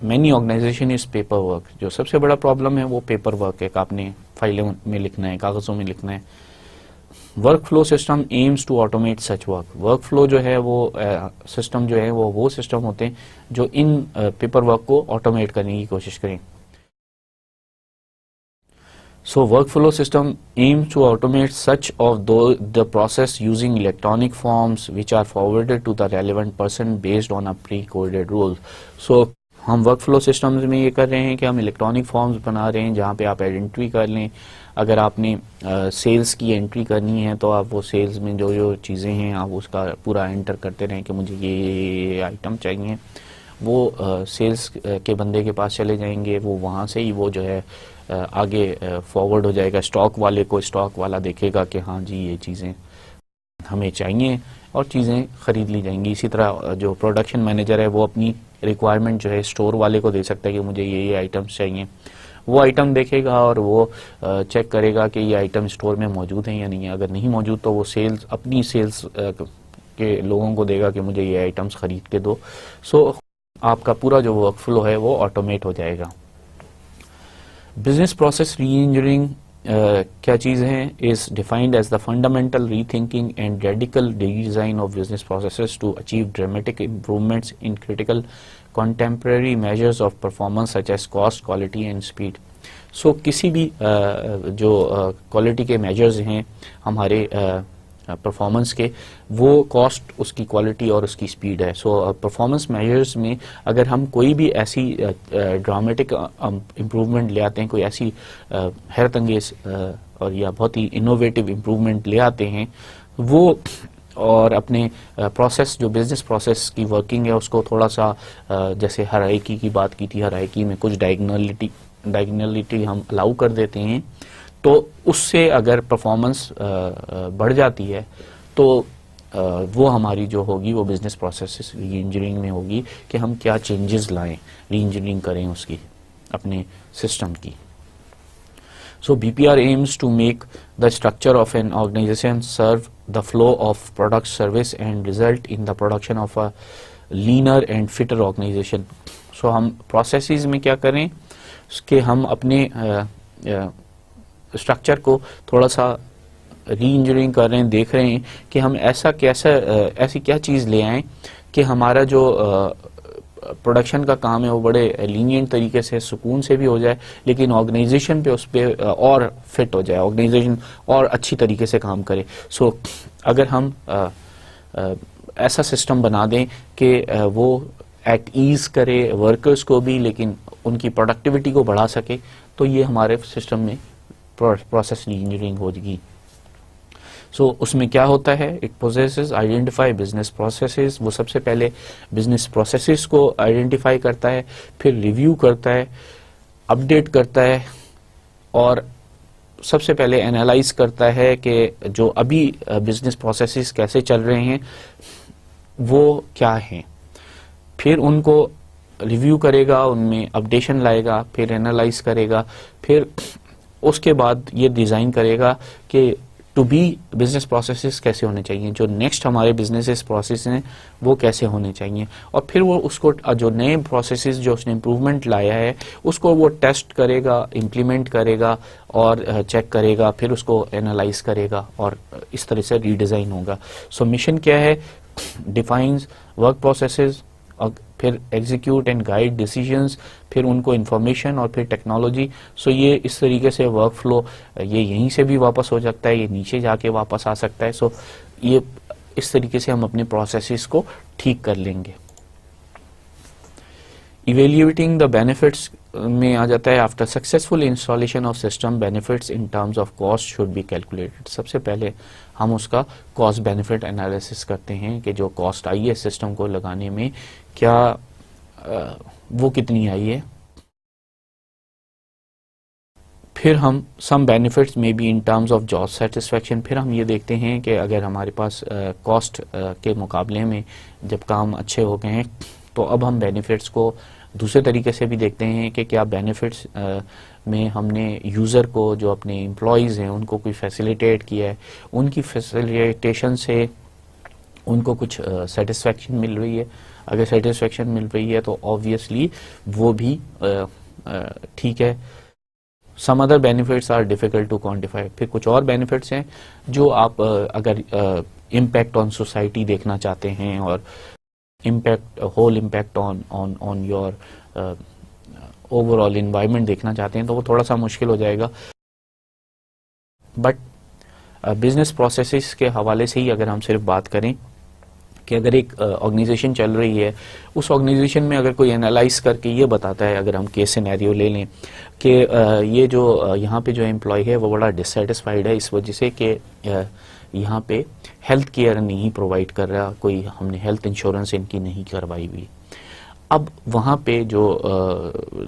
many organization is paper work. जो सबसे बड़ा प्रॉब्लम है वो पेपर वर्क है, आपने फाइलों में लिखना है, कागजों में लिखना है। Workflow system aims to automate such work. Workflow जो है वो सिस्टम जो है वो सिस्टम होते हैं जो इन पेपर वर्क को ऑटोमेट करने की कोशिश करें। So workflow system aims to automate such of the process using electronic forms which are forwarded to the relevant person based on a pre-coded rule. So हम वर्कफ्लो सिस्टम्स में ये कर रहे हैं कि हम इलेक्ट्रॉनिक फॉर्म्स बना रहे हैं जहाँ पे आप एंट्री कर लें। अगर आपने सेल्स की एंट्री करनी है तो आप वो सेल्स में जो जो चीज़ें हैं आप उसका पूरा एंटर करते रहें कि मुझे ये आइटम चाहिए। वो सेल्स के बंदे के पास चले जाएंगे, वो वहाँ से ही वो जो है आगे फॉरवर्ड हो जाएगा स्टॉक वाले को। स्टॉक वाला देखेगा कि हाँ जी ये चीज़ें हमें चाहिए और चीज़ें ख़रीद ली जाएंगी। इसी तरह जो प्रोडक्शन मैनेजर है वो अपनी रिक्वायरमेंट जो है स्टोर वाले को दे सकता है कि मुझे ये आइटम्स चाहिए। वो आइटम देखेगा और वो चेक करेगा कि ये आइटम स्टोर में मौजूद हैं या नहीं है। अगर नहीं मौजूद तो वो सेल्स अपनी सेल्स के लोगों को देगा कि मुझे ये आइटम्स ख़रीद के दो। सो आपका पूरा जो वर्क फ्लो है वो ऑटोमेट हो जाएगा। बिजनेस प्रोसेस रीइंजीनियरिंग क्या चीज़ है? Is defined as the fundamental rethinking and radical design of business processes to achieve dramatic improvements in critical contemporary measures of performance such as cost, quality and speed. So किसी भी जो quality के measures हैं हमारे performance के, वो cost, उसकी quality और उसकी स्पीड है। सो परफॉर्मेंस मेजर्स में अगर हम कोई भी ऐसी ड्रामेटिक इम्प्रूवमेंट ले आते हैं, कोई ऐसी हैरत अंगेज और या बहुत ही इनोवेटिव इम्प्रूवमेंट ले आते हैं, वो और अपने प्रोसेस जो बिजनेस प्रोसेस की वर्किंग है उसको थोड़ा सा जैसे हायरार्की की बात की थी, हायरार्की में कुछ डायगोनलिटी हम अलाउ कर देते हैं, तो उससे अगर परफॉर्मेंस बढ़ जाती है तो वो हमारी जो होगी वो बिजनेस प्रोसेस रीइंजीनियरिंग में होगी कि हम क्या चेंजेस लाएं, रीइंजीनियरिंग करें उसकी अपने सिस्टम की। So BPR aims to make the structure of an organization serve the flow of product, service and result in the production of a leaner and fitter organization. So हम processes में क्या करें कि हम अपने स्ट्रक्चर को थोड़ा सा री-इंजीनियरिंग कर रहे हैं, देख रहे हैं कि हम ऐसी क्या चीज़ ले आएँ कि हमारा जो प्रोडक्शन का काम है वो बड़े लीनियंट तरीके से सुकून से भी हो जाए, लेकिन ऑर्गेनाइजेशन पे उस पर और फिट हो जाए, ऑर्गेनाइजेशन और अच्छी तरीके से काम करे। सो अगर हम ऐसा सिस्टम बना दें कि वो एट ईज करे वर्कर्स को भी, लेकिन उनकी प्रोडक्टिविटी को बढ़ा सके, तो ये हमारे सिस्टम में प्रोसेस इंजीनियरिंग होगी। सो उसमें क्या होता है? It possesses identify business processes. वो सबसे पहले बिजनेस प्रोसेसेस को आइडेंटिफाई करता है, फिर रिव्यू करता है, अपडेट करता है और सबसे पहले एनालाइज करता है कि जो अभी बिजनेस प्रोसेसेस कैसे चल रहे हैं वो क्या हैं, फिर उनको रिव्यू करेगा, उनमें अपडेशन लाएगा, फिर एनालाइज करेगा, फिर उसके बाद ये डिज़ाइन करेगा कि टू बी बिजनेस प्रोसेसेस कैसे होने चाहिए, जो नेक्स्ट हमारे बिजनेसेस प्रोसेस हैं वो कैसे होने चाहिए, और फिर वो उसको जो नए प्रोसेसेस जो उसने इम्प्रूवमेंट लाया है उसको वो टेस्ट करेगा, इम्प्लीमेंट करेगा और चेक करेगा, फिर उसको एनालाइज करेगा और इस तरह से रीडिज़ाइन होगा। सो मिशन क्या है, डिफाइंस वर्क प्रोसेसेस, फिर एग्जीक्यूट एंड गाइड डिसीजंस, फिर उनको इंफॉर्मेशन और फिर टेक्नोलॉजी। सो ये इस तरीके से वर्क फ्लो ये यहीं से भी वापस हो सकता है, ये नीचे जाके वापस आ सकता है। सो ये इस तरीके से हम अपने प्रोसेसेस को ठीक कर लेंगे। इवेल्युएटिंग द बेनिफिट्स में आ जाता है, after successful installation of system benefits in terms of cost should be calculated. सबसे पहले हम उसका कॉस्ट बेनिफिट एनालिसिस करते हैं कि जो कॉस्ट आई है सिस्टम को लगाने में क्या वो कितनी आई है। फिर हम सम बेनिफिट्स में be in terms of job satisfaction, फिर हम ये देखते हैं कि अगर हमारे पास कॉस्ट के मुकाबले में जब काम अच्छे हो गए हैं तो अब हम बेनिफिट्स को दूसरे तरीके से भी देखते हैं कि क्या बेनिफिट्स में हमने यूज़र को, जो अपने एम्प्लॉयज़ हैं, उनको कोई फैसिलिटेट किया है, उनकी फैसिलिटेशन से उनको कुछ सेटिस्फेक्शन मिल रही है। अगर सेटिस्फेक्शन मिल रही है तो ऑब्वियसली वो भी ठीक है। Some other benefits are difficult to quantify, फिर कुछ और बेनिफिट्स हैं जो आप अगर इम्पैक्ट ऑन सोसाइटी देखना चाहते हैं और whole impact on your overall environment देखना चाहते हैं तो वो थोड़ा सा मुश्किल हो जाएगा। बट बिजनेस प्रोसेसेस के हवाले से ही अगर हम सिर्फ बात करें कि अगर एक ऑर्गेनाइजेशन चल रही है, उस ऑर्गेनाइजेशन में अगर कोई एनालाइज करके ये बताता है, अगर हम केस सिनेरियो ले लें कि ये जो यहाँ पे जो एम्प्लॉय है वो बड़ा डिससेटिस्फाइड है इस वजह से कि यहाँ पे हेल्थ केयर नहीं प्रोवाइड कर रहा, कोई हमने हेल्थ इंश्योरेंस इनकी नहीं करवाई हुई। अब वहाँ पे जो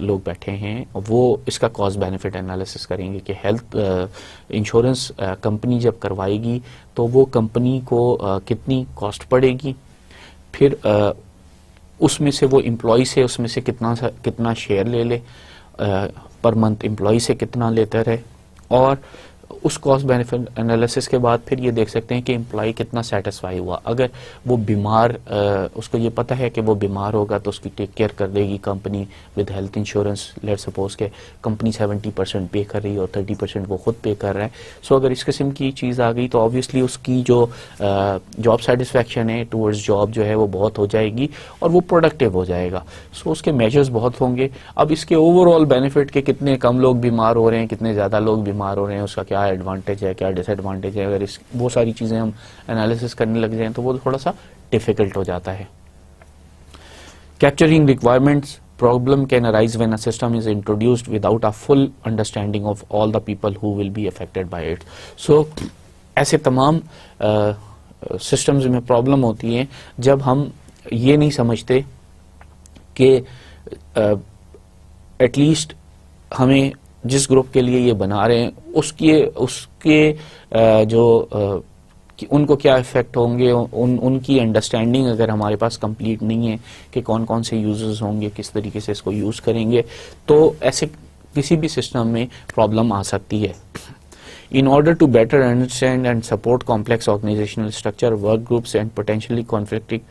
लोग बैठे हैं वो इसका कॉस्ट बेनिफिट एनालिसिस करेंगे कि हेल्थ इंश्योरेंस कंपनी जब करवाएगी तो वो कंपनी को कितनी कॉस्ट पड़ेगी, फिर उसमें से वो एम्प्लॉय से उसमें से कितना शेयर ले ले, पर मंथ एम्प्लॉय से कितना लेता रहे, और उस कॉस्ट बेनिफिट एनालिसिस के बाद फिर ये देख सकते हैं कि एम्प्लॉय कितना सेटिस्फाई हुआ। अगर वो बीमार, उसको ये पता है कि वो बीमार होगा तो उसकी टेक केयर कर देगी company with health insurance. Let's suppose के कंपनी 70% पे कर रही है और 30% वो खुद पे कर रहा है। सो अगर इस किस्म की चीज़ आ गई तो ऑब्वियसली उसकी जो जॉब सेटिस्फैक्शन है टूवर्ड्स जॉब जो है वो बहुत हो जाएगी और वो प्रोडक्टिव हो जाएगा। सो उसके मेजर्स बहुत होंगे। अब इसके ओवरऑल बेनिफिट के कितने कम लोग बीमार हो रहे हैं, कितने ज़्यादा लोग बीमार हो रहे हैं, उसका क्या एडवांटेज है, क्या डिसएडवांटेज है, अगर इस वो सारी चीज़ें हम एनालिसिस करने लग जाएं तो वो थोड़ा सा डिफिकल्ट हो जाता है। Capturing requirements problem can arise when a system is introduced without a full understanding of all the people who will be affected by it. So ऐसे तमाम सिस्टम्स में प्रॉब्लम होती है जब हम ये नहीं समझते कि एटलीस्ट हमें जिस ग्रुप के लिए ये बना रहे हैं उसके जो कि उनको क्या इफेक्ट होंगे, उनकी अंडरस्टैंडिंग अगर हमारे पास कंप्लीट नहीं है कि कौन कौन से यूजर्स होंगे, किस तरीके से इसको यूज़ करेंगे, तो ऐसे किसी भी सिस्टम में प्रॉब्लम आ सकती है। In order to better understand and support complex organizational structure, work groups and potentially conflicting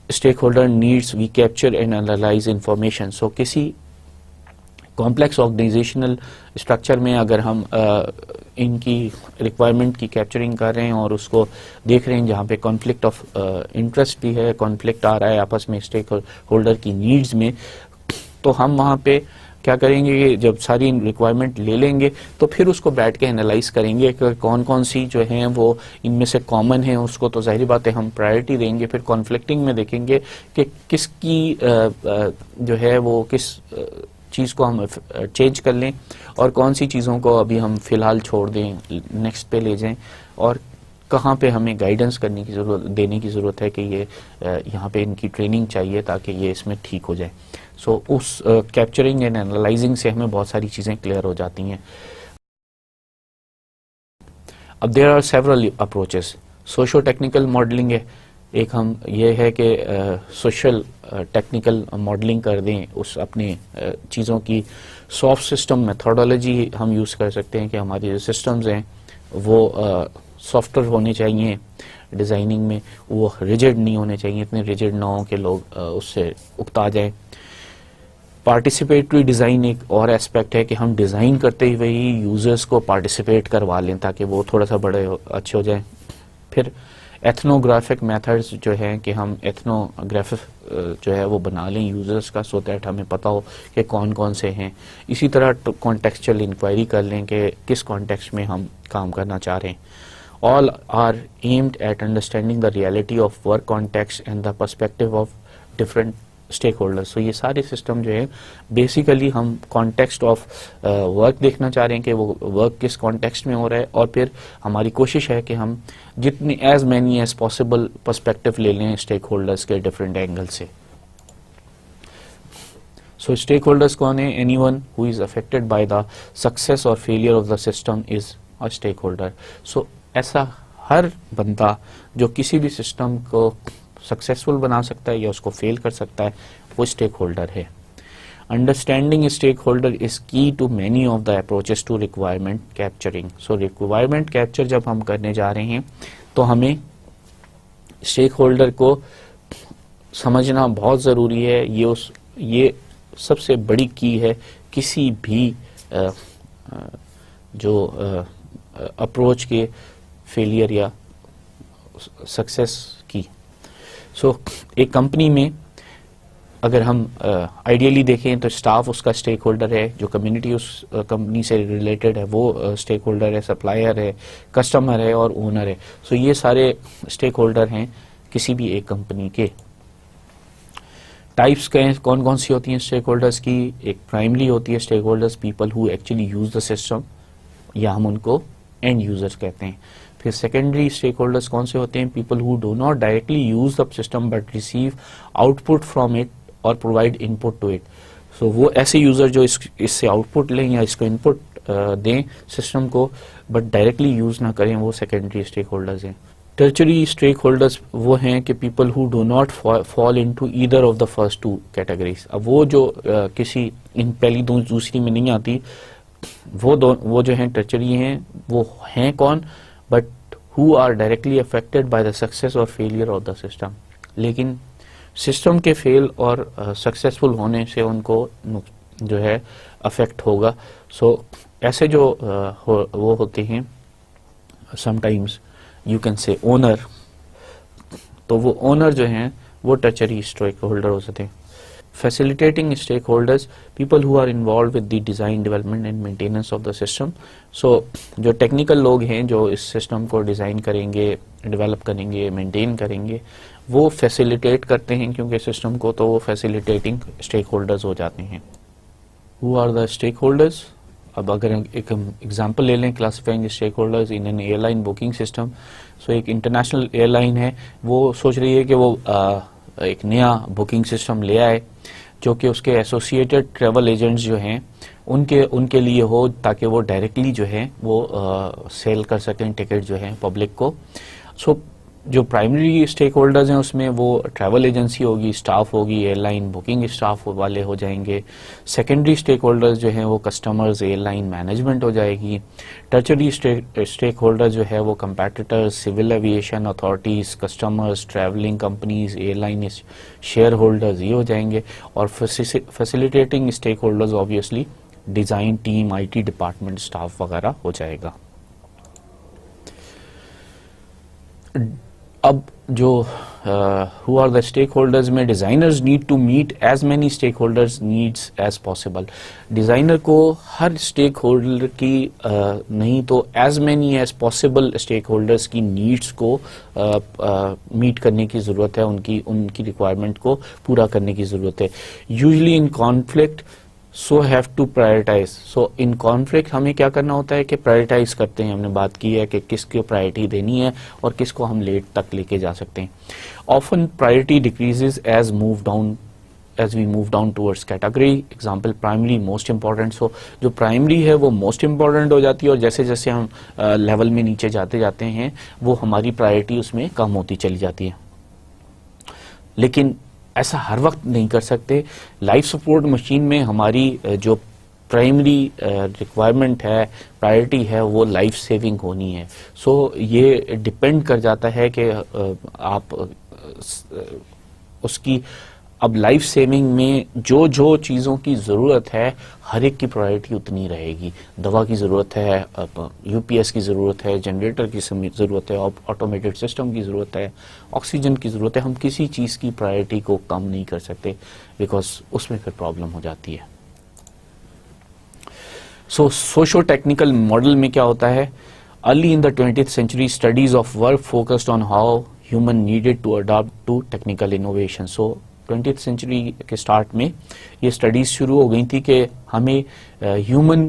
stakeholder needs, we capture and analyze information. So किसी कॉम्प्लेक्स ऑर्गेनाइजेशनल स्ट्रक्चर में अगर हम इनकी रिक्वायरमेंट की कैप्चरिंग कर रहे हैं और उसको देख रहे हैं जहाँ पे कॉन्फ्लिक्ट ऑफ इंटरेस्ट भी है, कॉन्फ्लिक्ट आ रहा है आपस में स्टेक होल्डर की नीड्स में, तो हम वहाँ पे क्या करेंगे कि जब सारी रिक्वायरमेंट ले लेंगे तो फिर उसको बैठ के एनालाइज करेंगे कि कौन कौन सी जो हैं वो इनमें से कॉमन है, उसको तो जाहिर बात है हम प्रायोरिटी देंगे। फिर कॉन्फ्लिक्टिंग में देखेंगे कि किसकी जो है वो किस चीज़ को हम चेंज कर लें और कौन सी चीज़ों को अभी हम फ़िलहाल छोड़ दें, नेक्स्ट पे ले जाएं, और कहाँ पे हमें गाइडेंस करने की देने की ज़रूरत है कि ये यहाँ पे इनकी ट्रेनिंग चाहिए ताकि ये इसमें ठीक हो जाए। सो उस कैप्चरिंग एंड एनालाइजिंग से हमें बहुत सारी चीज़ें क्लियर हो जाती हैं। अब there are several approaches. Socio technical modelling है एक, हम ये है कि सोशल टेक्निकल मॉडलिंग कर दें उस अपने चीज़ों की। सॉफ्ट सिस्टम मेथोडोलॉजी हम यूज़ कर सकते हैं कि हमारे जो सिस्टम्स हैं वो सॉफ्टवेयर होने चाहिए डिज़ाइनिंग में, वो रिजिड नहीं होने चाहिए, इतने रिजिड ना हो कि लोग उससे उकता जाएं। पार्टिसिपेटरी डिज़ाइन एक और एस्पेक्ट है कि हम डिज़ाइन करते हुए ही यूज़र्स को पार्टिसिपेट करवा लें ताकि वो थोड़ा सा बड़े अच्छे हो जाएं। फिर एथनोग्राफिक मेथड्स जो हैं कि हम एथनोग्राफिक जो है वो बना लें यूज़र्स का, सो दैट हमें पता हो कि कौन कौन से हैं। इसी तरह कॉन्टेक्चुअल इंक्वायरी कर लें कि किस कॉन्टेक्स्ट में हम काम करना चाह रहे हैं। All are aimed at understanding the reality of work context and the perspective of different stakeholders. तो ये सारे सिस्टम जो है बेसिकली हम कॉन्टेक्स्ट ऑफ वर्क देखना चाह रहे हैं कि वो वर्क किस कॉन्टेक्स्ट में हो रहा है, और फिर हमारी कोशिश है कि हम जितनी as many as possible perspective ले लें स्टेक होल्डर्स के डिफरेंट एंगल से। सो स्टेक होल्डर्स कौन है? Anyone who is affected by the success और failure of the system is a stakeholder. So ऐसा हर बंदा जो किसी भी सिस्टम को सक्सेसफुल बना सकता है या उसको फेल कर सकता है, वो स्टेक होल्डर है। Understanding stakeholder is key to many of the approaches to requirement capturing. So requirement capture जब हम करने जा रहे हैं तो हमें स्टेक होल्डर को समझना बहुत ज़रूरी है। ये सबसे बड़ी की है किसी भी जो अप्रोच के फेलियर या सक्सेस की। सो एक कंपनी में अगर हम आइडियली देखें तो स्टाफ उसका स्टेक होल्डर है, जो कम्युनिटी उस कंपनी से रिलेटेड है वो स्टेक होल्डर है, सप्लायर है, कस्टमर है और ओनर है। सो ये सारे स्टेक होल्डर हैं किसी भी एक कंपनी के। टाइप्स कौन कौन सी होती हैं स्टेक होल्डर्स की? एक प्राइमरी होती है stakeholders, people who actually use the system, या हम उनको एंड यूजर्स कहते हैं। फिर सेकेंडरी स्टेक होल्डर्स कौन से होते हैं? People who do not directly use the system but receive output from it और प्रोवाइड इनपुट टू इट। सो वो ऐसे यूजर जो इससे आउटपुट लें या इसको इनपुट दें सिस्टम को, बट डायरेक्टली यूज ना करें, वो सेकेंडरी स्टेक होल्डर्स हैं। टर्चरी स्टेक होल्डर्स वो हैं कि people who do not fall into either of the first two categories. अब वो जो किसी इन पहली दूसरी में नहीं आती, वो जो हैं टर्चरी हैं, वो हैं कौन? But who are directly affected by the success और फेलियर ऑफ द सिस्टम। लेकिन सिस्टम के फेल और सक्सेसफुल होने से उनको जो है अफेक्ट होगा। सो ऐसे जो वो होते हैं sometimes you can say owner, तो वो ओनर जो हैं वो टर्चरी स्टेक होल्डर हो सकते हैं। Facilitating stakeholders, people who are involved with the design development and maintenance of the system. So जो टेक्निकल लोग हैं जो इस सिस्टम को डिज़ाइन करेंगे, डेवलप करेंगे, मेंटेन करेंगे, वो फैसिलिटेट करते हैं क्योंकि सिस्टम को, तो वो फैसिलिटेटिंग स्टेक होल्डर्स हो जाते हैं। Who are the stakeholders? अब अगर एक एग्जांपल ले लें classifying stakeholders in an airline booking system. So एक इंटरनेशनल एयरलाइन है, वो सोच रही है कि वो एक नया बुकिंग सिस्टम ले आए जो कि उसके एसोसिएटेड ट्रैवल एजेंट्स जो हैं उनके लिए हो, ताकि वो डायरेक्टली जो है वो सेल कर सकें टिकट जो है पब्लिक को। सो जो प्राइमरी स्टेक होल्डर्स हैं उसमें वो ट्रैवल एजेंसी होगी, स्टाफ होगी, एयरलाइन बुकिंग स्टाफ वाले हो जाएंगे। सेकेंडरी स्टेक होल्डर्स जो हैं वो कस्टमर्स, एयरलाइन मैनेजमेंट हो जाएगी। टर्चरी स्टेक होल्डर जो है वो competitors, civil aviation authorities, customers, travelling companies, airline shareholders ये हो जाएंगे। और facilitating stakeholders obviously design team, IT department staff वगैरह हो जाएगा। अब जो who are the stakeholders में designers need to meet as many stakeholders needs as possible. Designer को हर स्टेक होल्डर की नहीं तो as many as possible stakeholders की नीड्स को मीट करने की ज़रूरत है, उनकी रिक्वायरमेंट को पूरा करने की ज़रूरत है। Usually in conflict so have to prioritise. So in conflict हमें क्या करना होता है कि प्रायोरिटाइज करते हैं। हमने बात की है कि किसको प्रायोरिटी देनी है और किसको हम लेट तक लेके जा सकते हैं। Often priority decreases as we move down towards category. Example primary most important. So जो प्राइमरी है वो मोस्ट इंपॉर्टेंट हो जाती है और जैसे जैसे हम लेवल में नीचे जाते जाते हैं वो हमारी प्रायोरिटी उसमें कम होती चली जाती है। लेकिन ऐसा हर वक्त नहीं कर सकते। लाइफ सपोर्ट मशीन में हमारी जो प्राइमरी रिक्वायरमेंट है, प्रायोरिटी है, वो लाइफ सेविंग होनी है। सो ये डिपेंड कर जाता है कि आप उसकी अब लाइफ सेविंग में जो जो चीज़ों की ज़रूरत है हर एक की प्रायोरिटी उतनी रहेगी। दवा की ज़रूरत है, यूपीएस की ज़रूरत है, जनरेटर की ज़रूरत है, ऑटोमेटेड सिस्टम की ज़रूरत है, ऑक्सीजन की ज़रूरत है। हम किसी चीज़ की प्रायोरिटी को कम नहीं कर सकते बिकॉज उसमें फिर प्रॉब्लम हो जाती है। सो सोशो टेक्निकल मॉडल में क्या होता है? Early in the 20th century studies of work focused on how human needed to adopt to technical innovation. So 20th century के स्टार्ट में ये स्टडीज शुरू हो गई थी कि हमें ह्यूमन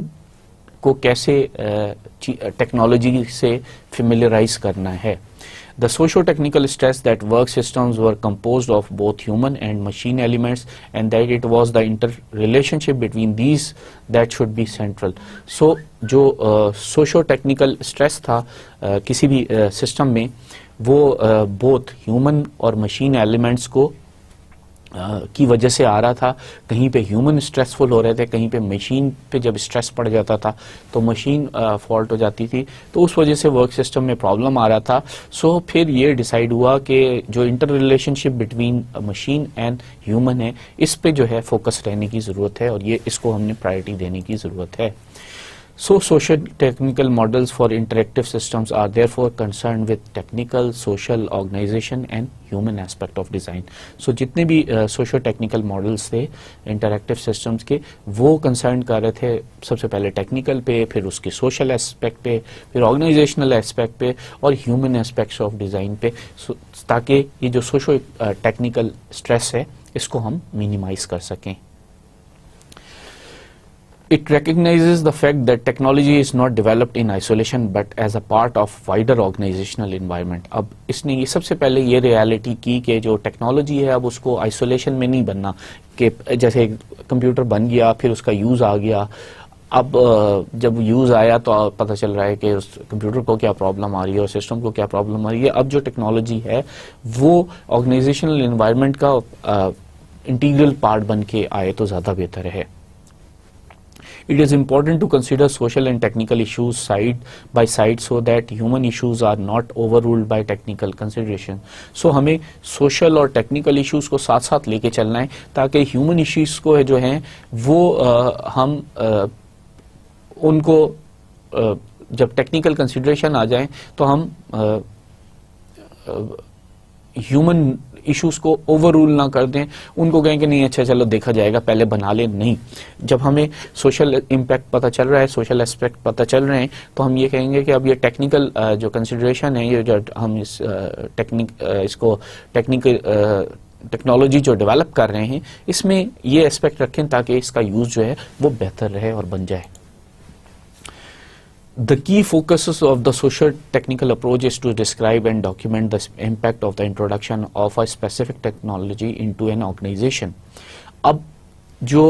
को कैसे टेक्नोलॉजी से फेमिलियराइज करना है। The socio-technical stress that work systems were composed of both human and machine elements, and that it was the interrelationship between these that should be central. So जो socio-technical stress था किसी भी system में वो both human और machine elements को की वजह से आ रहा था। कहीं पे ह्यूमन स्ट्रेसफुल हो रहे थे, कहीं पे मशीन पे जब स्ट्रेस पड़ जाता था तो मशीन फॉल्ट हो जाती थी, तो उस वजह से वर्क सिस्टम में प्रॉब्लम आ रहा था। सो फिर ये डिसाइड हुआ कि जो inter relationship between machine and human है इस पे जो है फोकस रहने की ज़रूरत है और ये इसको हमने प्रायोरिटी देने की ज़रूरत है। So social technical models for interactive systems are therefore concerned with technical, social, organization and human aspect of design. So जितने भी socio technical models थे interactive systems के वो concern कर रहे थे सबसे पहले technical पे, फिर उसके social aspect पे, फिर organizational aspect पे और human aspects of design पे, ताकि ये जो socio technical stress है इसको हम minimize कर सकें। It recognizes the fact that technology is not developed in isolation but as a part of wider organizational environment. अब इसने ये सबसे पहले ये रियलिटी की कि जो टेक्नोलॉजी है अब उसको आइसोलेशन में नहीं बनना कि जैसे कंप्यूटर बन गया फिर उसका यूज़ आ गया, अब जब यूज़ आया तो पता चल रहा है कि उस कंप्यूटर को क्या प्रॉब्लम आ रही है और सिस्टम को क्या प्रॉब्लम आ रही है। अब जो टेक्नोलॉजी है वो ऑर्गेनाइजेशनल एनवायरनमेंट का इंटीग्रल पार्ट बन के आए तो ज़्यादा बेहतर है। It is important to consider social and technical issues side by side so that human issues are not overruled by technical consideration. So हमें social और technical issues को साथ साथ लेके चलना है ताकि human issues को जो हैं वो हम उनको जब technical consideration आ जाए तो हम ह्यूमन इश्यूज को ओवररूल ना कर दें, उनको कहें कि नहीं अच्छा चलो देखा जाएगा पहले बना ले। नहीं, जब हमें सोशल इम्पैक्ट पता चल रहा है, सोशल एस्पेक्ट पता चल रहे हैं तो हम ये कहेंगे कि अब ये टेक्निकल जो कंसिडरेशन है, ये जो हम इसको टेक्निकल टेक्नोलॉजी जो डेवलप कर रहे हैं इसमें ये एस्पेक्ट रखें ताकि इसका यूज जो है वो बेहतर रहे और बन जाए। The key focuses of the socio-technical approach is to describe and document the impact of the introduction of a specific technology into an organization. अब जो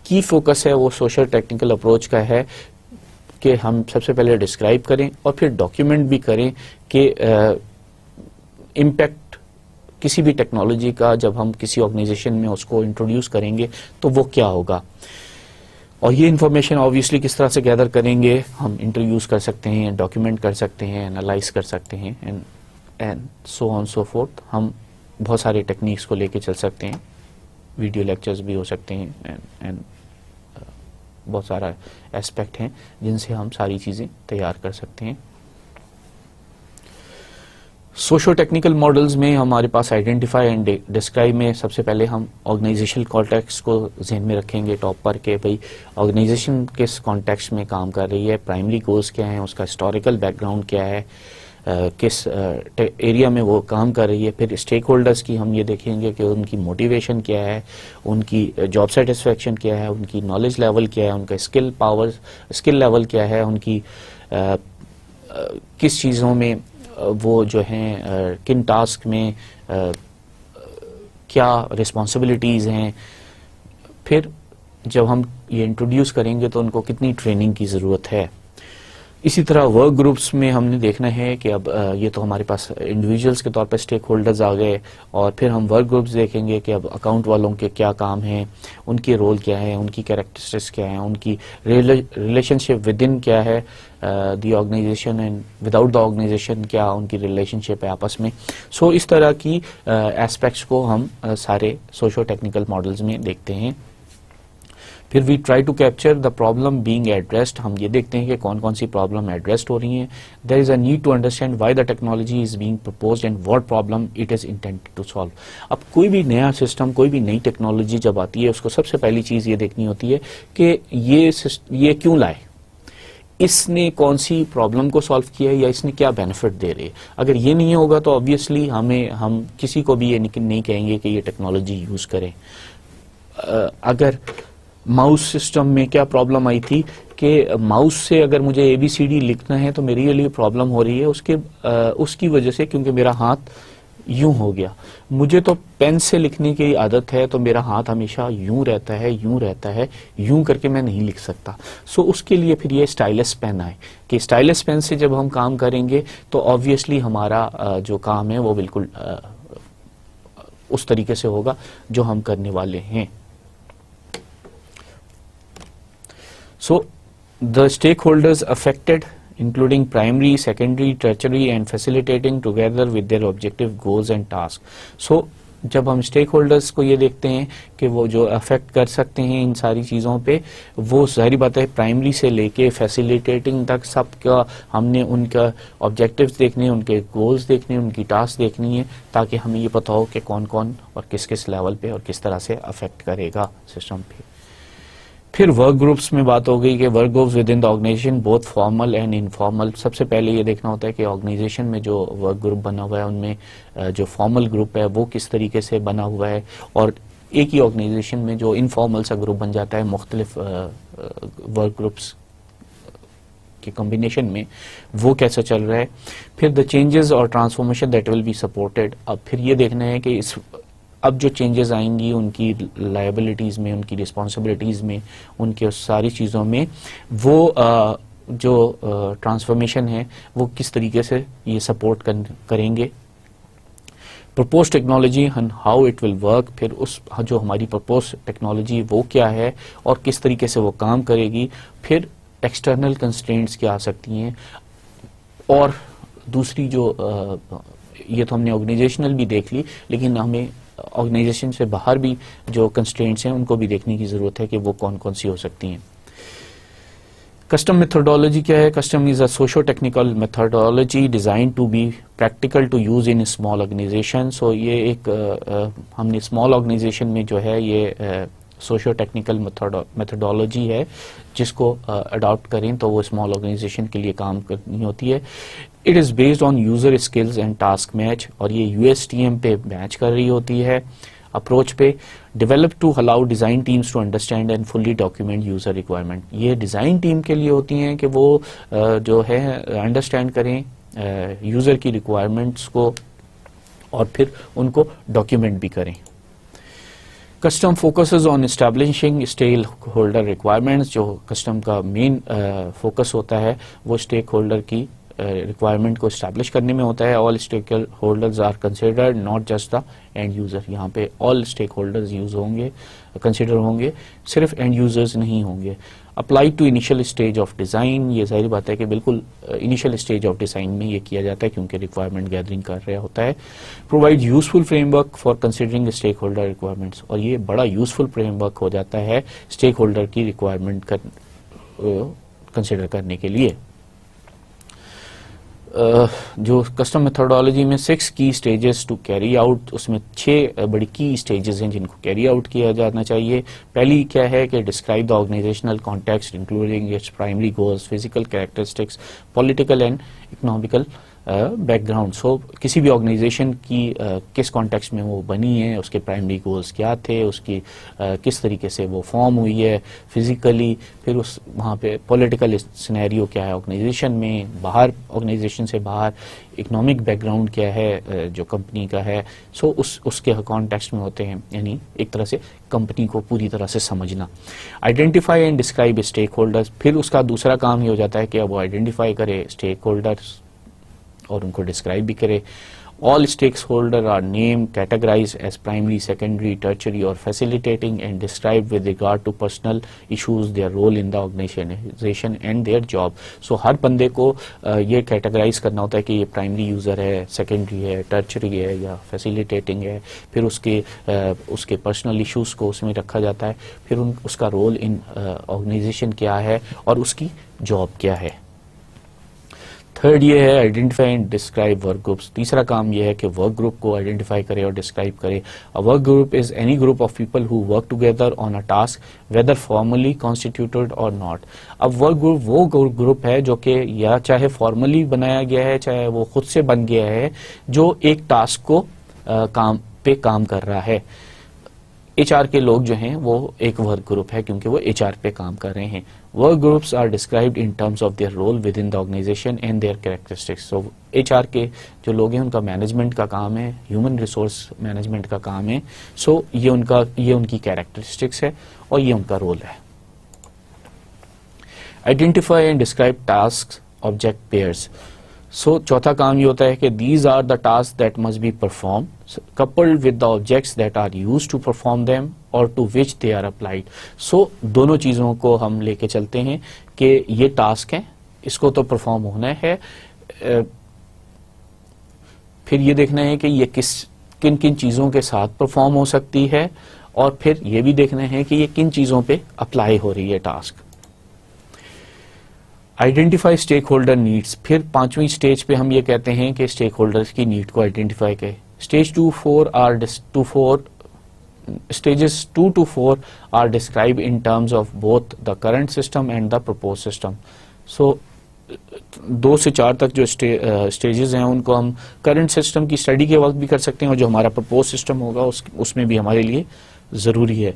key focus है वो socio-technical approach का है कि हम सबसे पहले डिस्क्राइब करें और फिर डॉक्यूमेंट भी करें कि इम्पैक्ट किसी भी टेक्नोलॉजी का जब हम किसी ऑर्गेनाइजेशन में उसको इंट्रोड्यूस करेंगे तो वो क्या होगा। और ये इन्फॉर्मेशन ऑब्वियसली किस तरह से गैदर करेंगे, हम इंट्रोड्यूस कर सकते हैं, डॉक्यूमेंट कर सकते हैं, एनालाइज कर सकते हैं and so on so fourth. हम बहुत सारे टेक्निक्स को लेके चल सकते हैं, वीडियो लेक्चर्स भी हो सकते हैं एंड बहुत सारा एस्पेक्ट हैं जिनसे हम सारी चीज़ें तैयार कर सकते हैं। सोशो टेक्निकल मॉडल्स में हमारे पास आइडेंटिफाई एंड डिस्क्राइब में सबसे पहले हम ऑर्गेनाइजेशनल कॉन्टेक्स्ट को जहन में रखेंगे टॉप पर के भाई ऑर्गेनाइजेशन किस कॉन्टेक्स्ट में काम कर रही है, प्राइमरी गोल्स क्या है, उसका हिस्टोरिकल बैकग्राउंड क्या है, किस एरिया में वो काम कर रही है। फिर स्टेक होल्डर्स की हम ये देखेंगे कि उनकी मोटिवेशन क्या है, उनकी जॉब सेटिस्फेक्शन क्या है, उनकी नॉलेज लेवल क्या है, उनका स्किल लेवल क्या है, उनकी किस चीज़ों में वो जो हैं किन टास्क में क्या रिस्पॉन्सिबिलिटीज़ हैं। फिर जब हम ये इंट्रोड्यूस करेंगे तो उनको कितनी ट्रेनिंग की ज़रूरत है। इसी तरह वर्क ग्रुप्स में हमने देखना है कि अब ये तो हमारे पास इंडिविजुअल्स के तौर पर स्टेक होल्डर्स आ गए, और फिर हम वर्क ग्रुप्स देखेंगे कि अब अकाउंट वालों के क्या काम हैं, उनके रोल क्या है, उनकी कैरेक्टरिस्टिक्स क्या है, उनकी रिलेशनशिप विद इन क्या है the organisation and without the organisation, क्या उनकी रिलेशनशिप है आपस में। सो इस तरह की एस्पेक्ट्स को हम सारे सोशो टेक्निकल मॉडल्स में देखते हैं। फिर we try to capture the problem being addressed, हम ये देखते हैं कि कौन कौन सी प्रॉब्लम एड्रेस्ड हो रही हैं। There is a need to understand why the technology is being proposed and what problem it is intended to solve. अब कोई भी नया सिस्टम, कोई भी नई टेक्नोलॉजी जब आती है, उसको सबसे पहली चीज ये देखनी होती है कि ये क्यों लाए, इसने कौन सी प्रॉब्लम को सॉल्व किया है, या इसने क्या बेनिफिट दे रही है। अगर ये नहीं होगा तो ऑब्वियसली हम किसी को भी ये नहीं कहेंगे कि ये टेक्नोलॉजी यूज करें। अगर माउस सिस्टम में क्या प्रॉब्लम आई थी कि माउस से अगर मुझे ABCD लिखना है तो मेरे लिए प्रॉब्लम हो रही है उसकी वजह से, क्योंकि मेरा हाथ यूं हो गया। मुझे तो पेन से लिखने की आदत है, तो मेरा हाथ हमेशा यूं रहता है, यूं करके मैं नहीं लिख सकता। सो उसके लिए फिर ये स्टाइलस पेन आए कि स्टाइलस पेन से जब हम काम करेंगे तो ऑब्वियसली हमारा जो काम है वो बिल्कुल उस तरीके से होगा जो हम करने वाले हैं। So, the stakeholders affected, including primary, secondary, tertiary, and facilitating together with their objective goals and tasks. So, जब हम स्टेक होल्डर्स को ये देखते हैं कि वो जो अफेक्ट कर सकते हैं इन सारी चीज़ों पे, वो जाहिर बात है प्राइमरी से लेके फैसिलिटेटिंग तक सबका हमने उनका ऑब्जेक्टिव्स देखने, उनके गोल्स देखने, उनकी टास्क देखनी है, ताकि हमें ये पता हो कि कौन कौन और किस किस लेवल पे और किस तरह से अफेक्ट करेगा सिस्टम पे। फिर वर्क ग्रुप्स में बात हो गई कि work groups within the organisation both formal and informal. सबसे पहले ये देखना होता है कि ऑर्गेनाइजेशन में जो वर्क ग्रुप बना हुआ है उनमें जो फॉर्मल ग्रुप है वो किस तरीके से बना हुआ है, और एक ही ऑर्गेनाइजेशन में जो इनफॉर्मल सा ग्रुप बन जाता है मुख्तलिफ वर्क ग्रुप्स के कॉम्बिनेशन में, वो कैसा चल रहा है। फिर द चेंजेस और transformation that will be supported. अब फिर ये देखना है कि अब जो चेंजेस आएंगी उनकी लायबिलिटीज़ में, उनकी रिस्पॉन्सिबिलिटीज़ में, उनके सारी चीज़ों में वो जो ट्रांसफॉर्मेशन है वो किस तरीके से ये सपोर्ट करेंगे। Propose technology and how it will work, फिर उस जो हमारी प्रपोज टेक्नोलॉजी वो क्या है और किस तरीके से वो काम करेगी। फिर एक्सटर्नल कंस्ट्रेंट्स क्या आ सकती हैं, और दूसरी जो ये तो हमने ऑर्गेनाइजेशनल भी देख ली, लेकिन हमें ऑर्गेनाइजेशन से बाहर भी जो कंस्ट्रेंट्स हैं उनको भी देखने की जरूरत है कि वो कौन कौन सी हो सकती हैं। कस्टम मेथोडोलॉजी क्या है? Custom is a socio technical methodology design to be practical to use in small organisation. So ये एक हमने स्मॉल ऑर्गेनाइजेशन में जो है ये सोशो टेक्निकल मेथोडोलॉजी है जिसको अडॉप्ट करें तो वो स्मॉल ऑर्गेनाइजेशन के लिए काम करनी होती है। It is based on user skills and task match, और ये USTM पे मैच कर रही होती है अप्रोच पे। Develop to allow design teams to understand and fully document user requirement. ये डिज़ाइन टीम के लिए होती हैं कि वो जो है अंडरस्टैंड करें यूज़र की रिक्वायरमेंट्स को और फिर उनको डॉक्यूमेंट भी करें। Custom focuses on establishing stakeholder requirements. जो कस्टम का मेन फोकस होता है वो स्टेक होल्डर की रिक्वायरमेंट को एस्टैब्लिश करने में होता है। All stakeholders are considered, not just the end user. यहाँ पे ऑल स्टेक होल्डर्स यूज होंगे, कंसिडर होंगे, सिर्फ एंड यूजर्स नहीं होंगे। Apply to initial stage of design, ये जाहिर बात है कि बिल्कुल इनिशियल स्टेज ऑफ डिजाइन में ये किया जाता है क्योंकि रिक्वायरमेंट गैदरिंग कर रहा होता है। Provide useful framework for considering stakeholder requirements, और ये बड़ा यूजफुल फ्रेमवर्क हो जाता है स्टेक होल्डर की रिक्वायरमेंट कंसिडर करने के लिए। जो कस्टम मेथोडोलॉजी में 6 की स्टेजेस टू कैरी आउट, उसमें 6 बड़ी की स्टेजेस हैं जिनको कैरी आउट किया जाना चाहिए। पहली क्या है कि describe the organisational context including its primary goals, physical characteristics, political and economical background. So किसी भी ऑर्गेनाइजेशन की किस कॉन्टेक्स्ट में वो बनी है, उसके प्राइमरी गोल्स क्या थे, उसकी किस तरीके से वो फॉर्म हुई है फिजिकली, फिर उस वहाँ पे पॉलिटिकल सिनेरियो क्या है ऑर्गेनाइजेशन में, बाहर ऑर्गेनाइजेशन से बाहर इकोनॉमिक बैकग्राउंड क्या है जो कंपनी का है। सो उसके कॉन्टेक्स्ट में होते हैं, यानी एक तरह से कंपनी को पूरी तरह से समझना। Identify and describe stakeholders, फिर उसका दूसरा काम ये हो जाता है कि अब वो आइडेंटिफाई करे स्टेक होल्डर्स और उनको डिस्क्राइब भी करे। All stakeholder are name categorize as primary, secondary, tertiary और facilitating and describe with regard to personal issues, their role in the organisation and their job. So हर बंदे को ये कैटेगराइज करना होता है कि ये प्राइमरी यूजर है, सेकेंडरी है, टर्चरी है या फैसिलिटेटिंग है, फिर उसके पर्सनल इशूज को उसमें रखा जाता है, फिर उसका रोल इन ऑर्गेनाइजेशन क्या है और उसकी जॉब क्या है। थर्ड ये है identify and describe work groups. तीसरा काम ये है कि वर्क ग्रुप को आइडेंटिफाई करे और डिस्क्राइब करे। A work group is any group of people who work together on a task whether formally constituted और नॉट। अब वर्क ग्रुप वो ग्रुप है जो कि या चाहे फॉर्मली बनाया गया है चाहे वो खुद से बन गया है, जो एक टास्क को काम कर रहा है। एचआर के लोग जो हैं वो एक वर्क ग्रुप है क्योंकि वो एचआर पे काम कर रहे हैं। Work groups are described in terms of their role within the organisation and their characteristics. So HR के जो लोग हैं उनका मैनेजमेंट का काम है, ह्यूमन रिसोर्स मैनेजमेंट का काम है। सो ये उनकी कैरेक्टरिस्टिक्स है और ये उनका रोल है। Identify and describe task object pairs. So चौथा काम ये होता है कि these are the task that must be perform coupled with the objects that are used to perform them or to which they are applied। so दोनों चीजों को हम लेके चलते हैं कि ये टास्क है, इसको तो परफॉर्म होना है, फिर ये देखना है कि ये किन किन चीजों के साथ परफॉर्म हो सकती है, और फिर ये भी देखना है कि ये किन चीजों पे अप्लाई हो रही है task. Identify stakeholder needs, फिर पांचवी स्टेज पे हम ये कहते हैं कि स्टेक होल्डर्स की नीड को आइडेंटिफाई करें। Stages 2 to 4 are described in terms of both the current system and the proposed system। So 2 से 4 तक जो स्टेजेस हैं उनको हम करंट सिस्टम की स्टडी के वक्त भी कर सकते हैं और जो हमारा प्रपोज सिस्टम होगा उसमें भी हमारे लिए जरूरी है।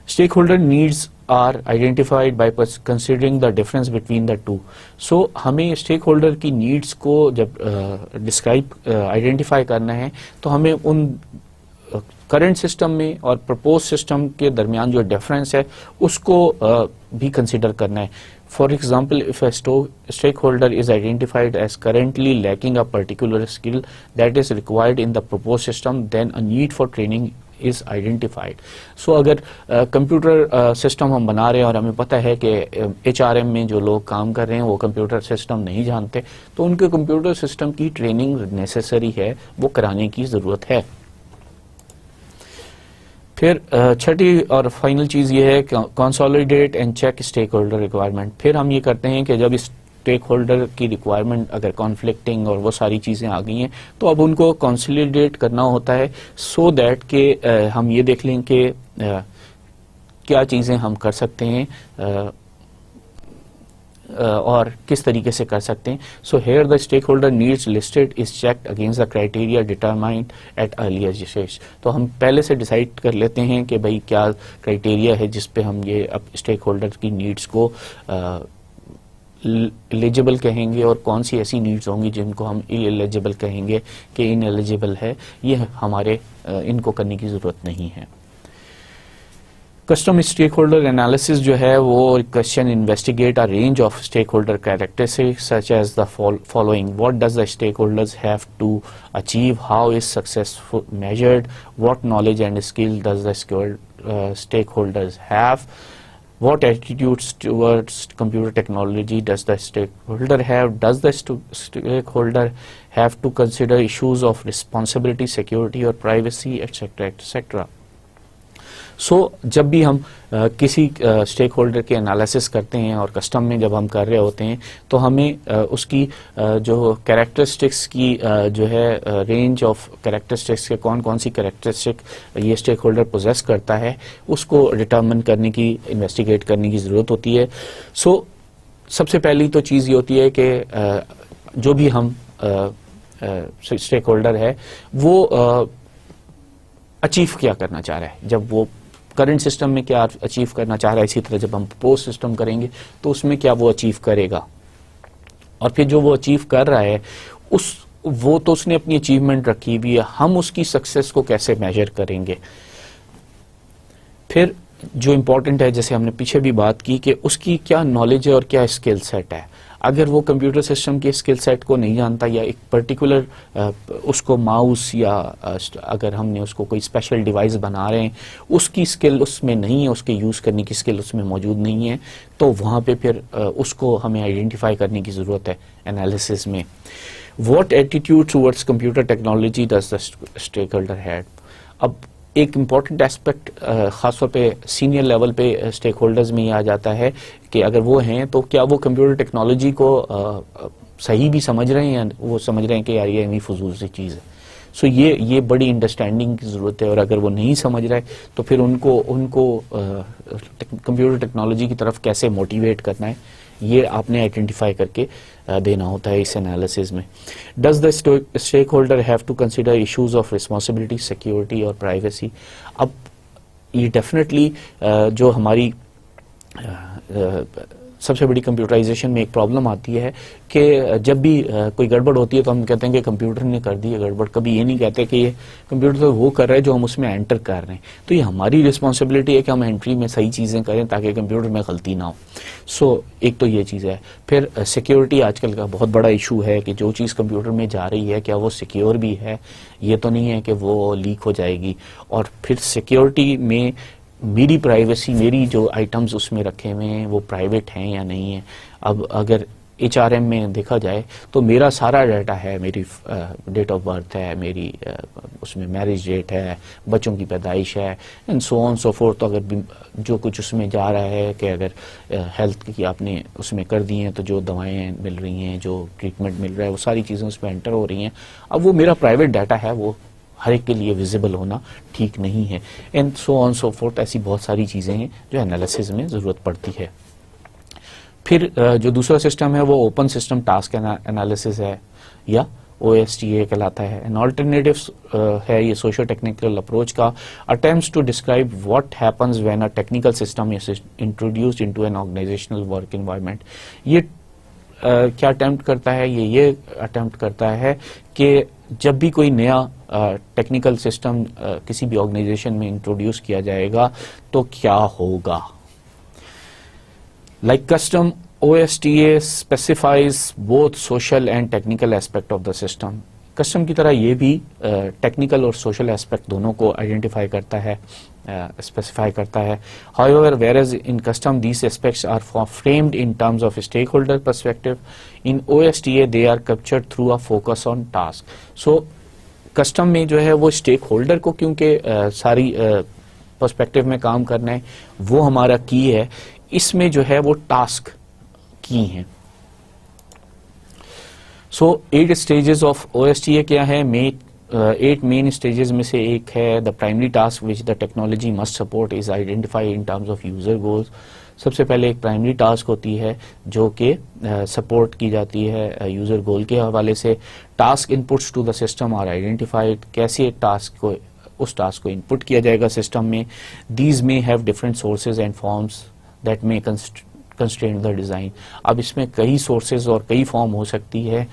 Stakeholder needs are identified by considering the difference between the two. So हमें स्टेक होल्डर की नीड्स को जब आइडेंटिफाई करना है तो हमें उन करंट सिस्टम में और प्रपोज सिस्टम के दरमियान जो डिफरेंस है उसको भी कंसिडर करना है। For example, if a stakeholder is identified as currently lacking a particular skill that is required in the proposed system, then a need for training is identified। So अगर computer system हम बना रहे हैं और हमें पता है कि HRM में जो लोग काम कर रहे हैं वो कंप्यूटर सिस्टम नहीं जानते, तो उनके कंप्यूटर सिस्टम की ट्रेनिंग नेसेसरी है, वो कराने की जरूरत है। फिर छठी और फाइनल चीज ये है consolidate and check stakeholder requirement. फिर हम ये करते हैं कि जब स्टेक होल्डर की रिक्वायरमेंट अगर कॉन्फ्लिक्टिंग और वो सारी चीजें आ गई हैं तो अब उनको कंसोलिडेट करना होता है, सो दैट के हम ये देख लें कि क्या चीजें हम कर सकते हैं और किस तरीके से कर सकते हैं। So here the stakeholder needs listed is checked against the criteria determined at earlier stage. तो हम पहले से डिसाइड कर लेते हैं कि भाई क्या क्राइटेरिया है जिस पे हम ये अब स्टेक होल्डर की नीड्स को एलिजिबल कहेंगे और कौन सी ऐसी नीड्स होंगी जिनको हम इनएलिजिबल कहेंगे कि इनएलिजिबल है, ये हमारे इनको करने की जरूरत नहीं है। कस्टम स्टेक होल्डर एनालिसिस जो है वो question investigate a range of stakeholder characteristics such as the following. What does the stakeholders have to achieve, how is successful measured, what knowledge and skill does the stakeholders have, what attitudes towards computer technology does the stakeholder have, does the stakeholder have to consider issues of responsibility, security or privacy, etc etc। सो जब भी हम किसी stake holder के analysis करते हैं और custom में जब हम कर रहे होते हैं तो हमें उसकी जो कैरेक्टरिस्टिक्स की जो है रेंज ऑफ कैरेक्टरिस्टिक्स के कौन कौन सी कैरेक्टरिस्टिक ये स्टेक होल्डर पोजेस करता है उसको डिटर्मिन करने की, इन्वेस्टिगेट करने की ज़रूरत होती है। सो सबसे पहली तो चीज़ ये होती है कि जो भी हम स्टेक होल्डर है वो अचीव क्या करना चाह रहा है, जब वो करंट सिस्टम में क्या अचीव करना चाह रहा है, इसी तरह जब हम प्रपोज सिस्टम करेंगे तो उसमें क्या वो अचीव करेगा, और फिर जो वो अचीव कर रहा है वो तो उसने अपनी अचीवमेंट रखी हुई है, हम उसकी सक्सेस को कैसे मेजर करेंगे। फिर जो इम्पोर्टेंट है, जैसे हमने पीछे भी बात की, कि उसकी क्या नॉलेज है और क्या स्किल सेट है। अगर वो कंप्यूटर सिस्टम के स्किल सेट को नहीं जानता, या एक पर्टिकुलर उसको माउस या अगर हमने उसको कोई स्पेशल डिवाइस बना रहे हैं उसकी स्किल उसमें नहीं है, उसके यूज़ करने की स्किल उसमें मौजूद नहीं है, तो वहाँ पे फिर उसको हमें आइडेंटिफाई करने की ज़रूरत है एनालिसिस में। What attitude towards computer technology does the stakeholder have? अब एक इम्पॉर्टेंट एस्पेक्ट ख़ासतौर पे सीनियर लेवल पे स्टेक होल्डर्स में ये आ जाता है कि अगर वो हैं तो क्या वो कंप्यूटर टेक्नोलॉजी को सही भी समझ रहे हैं, या वो समझ रहे हैं कि यार ये इतनी फजूल सी चीज़ है। सो ये बड़ी अंडरस्टैंडिंग की ज़रूरत है, और अगर वो नहीं समझ रहा है तो फिर उनको कंप्यूटर टेक्नोलॉजी की तरफ कैसे मोटिवेट करना है, ये आपने आइडेंटिफाई करके देना होता है इस एनालिसिस में। Does the stakeholder have to consider issues of responsibility, security और प्राइवेसी। अब ये डेफिनेटली जो हमारी सबसे बड़ी कंप्यूटराइजेशन में एक प्रॉब्लम आती है कि जब भी कोई गड़बड़ होती है तो हम कहते हैं कि कंप्यूटर ने कर दी है गड़बड़। कभी ये नहीं कहते कि ये कंप्यूटर तो वो कर रहा है जो हम उसमें एंटर कर रहे हैं, तो ये हमारी रिस्पॉन्सिबिलिटी है कि हम एंट्री में सही चीज़ें करें ताकि कंप्यूटर में गलती ना हो। सो एक तो ये चीज़ है। फिर सिक्योरिटी आजकल का बहुत बड़ा इशू है कि जो चीज़ कंप्यूटर में जा रही है क्या वो सिक्योर भी है, ये तो नहीं है कि वो लीक हो जाएगी। और फिर सिक्योरिटी में मेरी प्राइवेसी, मेरी जो आइटम्स उसमें रखे हुए हैं वो प्राइवेट हैं या नहीं है। अब अगर HRM में देखा जाए तो मेरा सारा डाटा है, मेरी डेट ऑफ बर्थ है, मेरी उसमें मैरिज डेट है, बच्चों की पैदाइश है, and so on so fourth. तो अगर जो कुछ उसमें जा रहा है कि अगर हेल्थ की आपने उसमें कर दी हैं तो जो दवाएं मिल रही हैं, जो ट्रीटमेंट मिल रहा है, वो सारी चीज़ें उसमें एंटर हो रही हैं। अब वो मेरा प्राइवेट डाटा है, वो हर एक के लिए विजिबल होना ठीक नहीं है, and so on so fourth. ऐसी बहुत सारी चीज़ें हैं जो एनालिसिस में ज़रूरत पड़ती है। फिर जो दूसरा सिस्टम है वो ओपन सिस्टम टास्क एनालिसिस है, या OSTA कहलाता है। एन ऑल्टरनेटिव है ये सोशो टेक्निकल अप्रोच का, attempts to describe what happens when a technical system is introduced into an organisational work environment. ये क्या अटेम्प्ट करता है, ये अटेम्प्ट करता है कि जब भी कोई नया टेक्निकल सिस्टम किसी भी ऑर्गेनाइजेशन में इंट्रोड्यूस किया जाएगा तो क्या होगा। Like custom, OSTA specifies both social and technical aspect of the system. Custom की तरह ये भी टेक्निकल और सोशल एस्पेक्ट दोनों को आइडेंटिफाई करता है, स्पेसिफाई करता है। However, whereas in custom these aspects are framed in terms of stakeholder perspective, in OSTA they are captured through a focus on task. So custom में जो है वो स्टेक होल्डर को क्योंकि सारी पर्सपेक्टिव में काम करना है, वो हमारा की है। इसमें जो है वो टास्क की हैं। सो 8 स्टेजेस ऑफ OSTA क्या है, 8 मेन स्टेजेस में से एक है the primary task which the technology must support is identify in terms of user goals. सबसे पहले एक प्राइमरी टास्क होती है जो कि सपोर्ट की जाती है यूजर गोल के हवाले से। Task inputs to the system are identified, कैसे उस टास्क को इनपुट किया जाएगा सिस्टम में। These may have different sources and forms that may constraint the design. अब इसमें कई सोर्सेज और कई फॉर्म हो सकती है।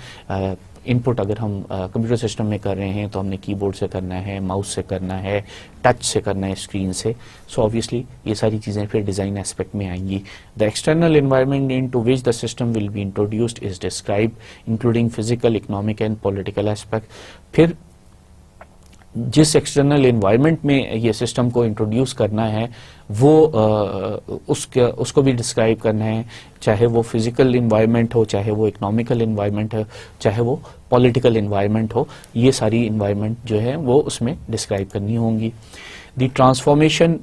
इनपुट अगर हम कंप्यूटर सिस्टम में कर रहे हैं तो हमने कीबोर्ड से करना है, माउस से करना है, टच से करना है, स्क्रीन से। सो ऑब्वियसली ये सारी चीज़ें फिर डिज़ाइन एस्पेक्ट में आएंगी। The external environment into which the system will be introduced is describe including physical, economic and political aspect. फिर जिस एक्सटर्नल एनवायरनमेंट में ये सिस्टम को इंट्रोड्यूस करना है वो उसको भी डिस्क्राइब करना है, चाहे वो फिजिकल एनवायरनमेंट हो, चाहे वो इकोनॉमिकल एनवायरनमेंट हो, चाहे वो पॉलिटिकल एनवायरनमेंट हो। ये सारी एनवायरनमेंट जो है वो उसमें डिस्क्राइब करनी होंगी। The transformation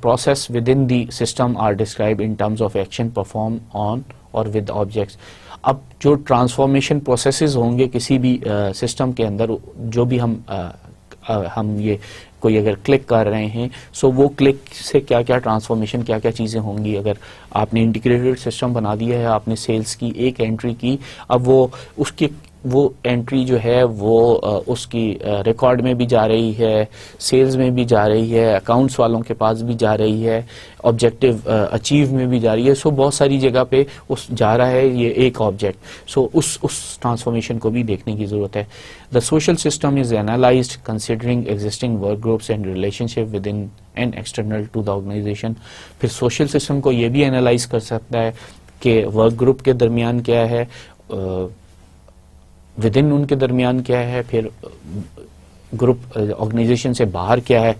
process within the system are described in terms of action performed on और with objects। अब जो ट्रांसफॉर्मेशन प्रोसेसेस होंगे किसी भी सिस्टम के अंदर, जो भी हम ये कोई अगर क्लिक कर रहे हैं, सो वो क्लिक से क्या क्या ट्रांसफॉर्मेशन, क्या क्या चीज़ें होंगी। अगर आपने इंटीग्रेटेड सिस्टम बना दिया है, आपने सेल्स की एक एंट्री की, अब वो उसके वो एंट्री जो है वो उसकी रिकॉर्ड में भी जा रही है, सेल्स में भी जा रही है, अकाउंट्स वालों के पास भी जा रही है, ऑब्जेक्टिव अचीव में भी जा रही है। सो बहुत सारी जगह पे उस जा रहा है ये एक ऑब्जेक्ट। सो उस ट्रांसफॉर्मेशन को भी देखने की जरूरत है। The social system is analysed considering existing work groups and relationship within and external to the organisation. फिर सोशल सिस्टम को ये भी एनालाइज कर सकता है कि वर्क ग्रुप के दरमियान क्या है, विद इन उनके दरमियान क्या है, फिर ग्रुप ऑर्गेनाइजेशन से बाहर क्या है।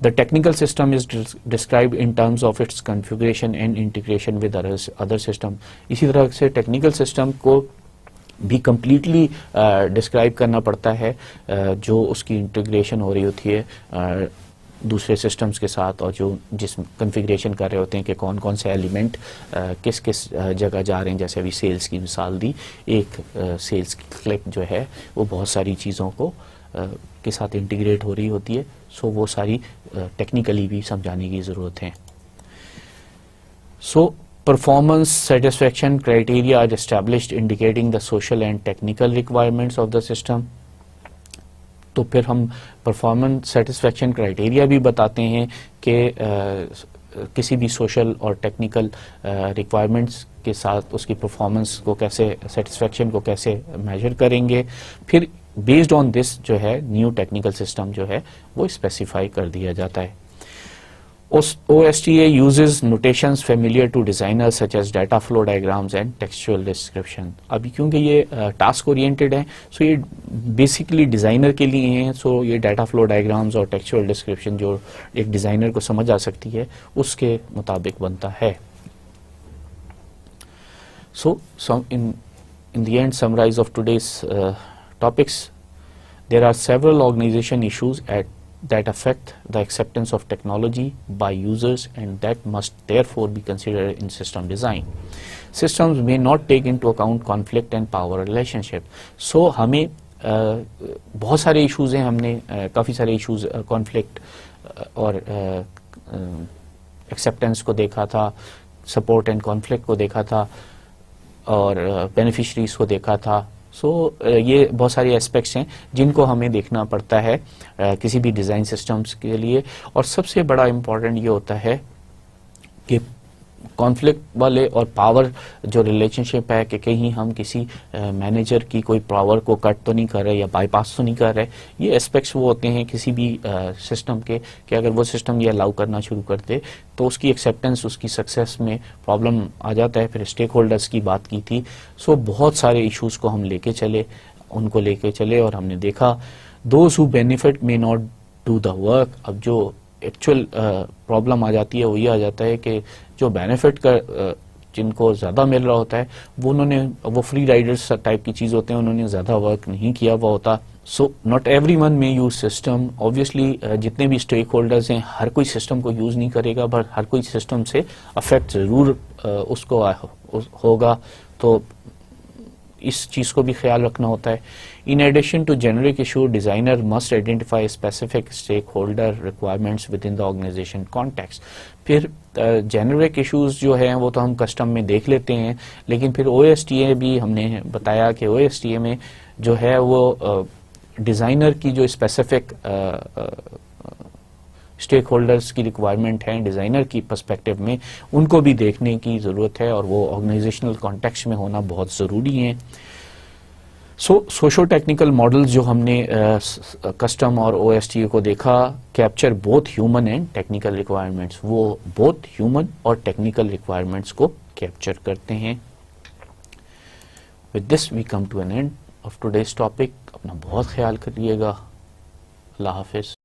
The technical system is described in terms of its configuration and integration with other system. इसी तरह से टेक्निकल सिस्टम को भी कंप्लीटली डिस्क्राइब करना पड़ता है, जो उसकी इंटीग्रेशन हो रही होती है दूसरे सिस्टम्स के साथ, और जो जिस कॉन्फ़िगरेशन कर रहे होते हैं कि कौन कौन से एलिमेंट किस किस जगह जा रहे हैं। जैसे अभी सेल्स की मिसाल दी, एक सेल्स की क्लिक जो है वो बहुत सारी चीज़ों को के साथ इंटीग्रेट हो रही होती है। सो वो सारी टेक्निकली भी समझाने की ज़रूरत है। So performance satisfaction criteria are established indicating the social and technical requirements of the system. तो फिर हम परफॉर्मेंस सेटिस्फैक्शन क्राइटेरिया भी बताते हैं कि किसी भी सोशल और टेक्निकल रिक्वायरमेंट्स के साथ उसकी परफॉर्मेंस को कैसे, सेटिस्फैक्शन को कैसे मेजर करेंगे। फिर बेस्ड ऑन दिस जो है न्यू टेक्निकल सिस्टम जो है वो स्पेसिफाई कर दिया जाता है। OSTA uses notations familiar to designers such as data flow diagrams and textual description। अभी क्योंकि ये टास्क ओरिएंटेड है, सो ये बेसिकली डिज़ाइनर के लिए हैं। सो ये डाटा फ्लो डायग्राम्स और टेक्सचुअल डिस्क्रिप्शन जो एक डिज़ाइनर को समझ आ सकती है उसके मुताबिक बनता है। सो in the end summarize of today's topics, there are several organization issues that affect the acceptance of technology by users and that must therefore be considered in system design. Systems may not take into account conflict and power relationship. So हमें बहुत सारे issues हैं, हमने काफ़ी सारे issues conflict और acceptance को देखा था, सपोर्ट एंड कॉन्फ्लिक्ट को देखा था, और बेनिफिशरीज को देखा था। सो ये बहुत सारे एस्पेक्ट्स हैं जिनको हमें देखना पड़ता है किसी भी डिज़ाइन सिस्टम्स के लिए। और सबसे बड़ा इम्पॉर्टेंट ये होता है कि कॉन्फ्लिक्ट वाले और पावर जो रिलेशनशिप है कि कहीं हम किसी मैनेजर की कोई पावर को कट तो नहीं कर रहे या बाईपास तो नहीं कर रहे। ये एस्पेक्ट्स वो होते हैं किसी भी सिस्टम के कि अगर वो सिस्टम ये अलाउ करना शुरू कर दे तो उसकी एक्सेप्टेंस, उसकी सक्सेस में प्रॉब्लम आ जाता है। फिर स्टेक होल्डर्स की बात की थी। सो बहुत सारे इश्यूज को हम लेके चले और हमने देखा those who benefit may not do the work. अब जो एक्चुअल प्रॉब्लम आ जाती है वो ये आ जाता है कि जो बेनिफिट का जिनको ज़्यादा मिल रहा होता है वो फ्री राइडर्स टाइप की चीज़ होते हैं, उन्होंने ज़्यादा वर्क नहीं किया हुआ होता। So not every one may use system. Obviously जितने भी स्टेक होल्डर्स हैं हर कोई सिस्टम को यूज़ नहीं करेगा, बट हर कोई सिस्टम से अफेक्ट ज़रूर उसको होगा। तो इस चीज़ को भी ख्याल रखना होता है। In addition to generic issue, designer must identify specific stakeholder requirements within the organisation context. फिर जेनरिक इश्यूज जो हैं वो तो हम कस्टम में देख लेते हैं, लेकिन फिर OSTA भी हमने बताया कि OSTA में जो है वो डिज़ाइनर की जो स्पेसिफिक स्टेक होल्डर्स की रिक्वायरमेंट है डिज़ाइनर की पर्सपेक्टिव में, उनको भी देखने की ज़रूरत है और वो ऑर्गेनाइजेशनल कॉन्टेक्स्ट में होना बहुत ज़रूरी है। सोशो टेक्निकल मॉडल्स जो हमने कस्टम और OSTA को देखा capture both human and technical requirements. वो बोथ ह्यूमन और टेक्निकल रिक्वायरमेंट्स को कैप्चर करते हैं। With this we come to an end of today's topic. अपना बहुत ख्याल करिएगा। अल्लाह हाफिज।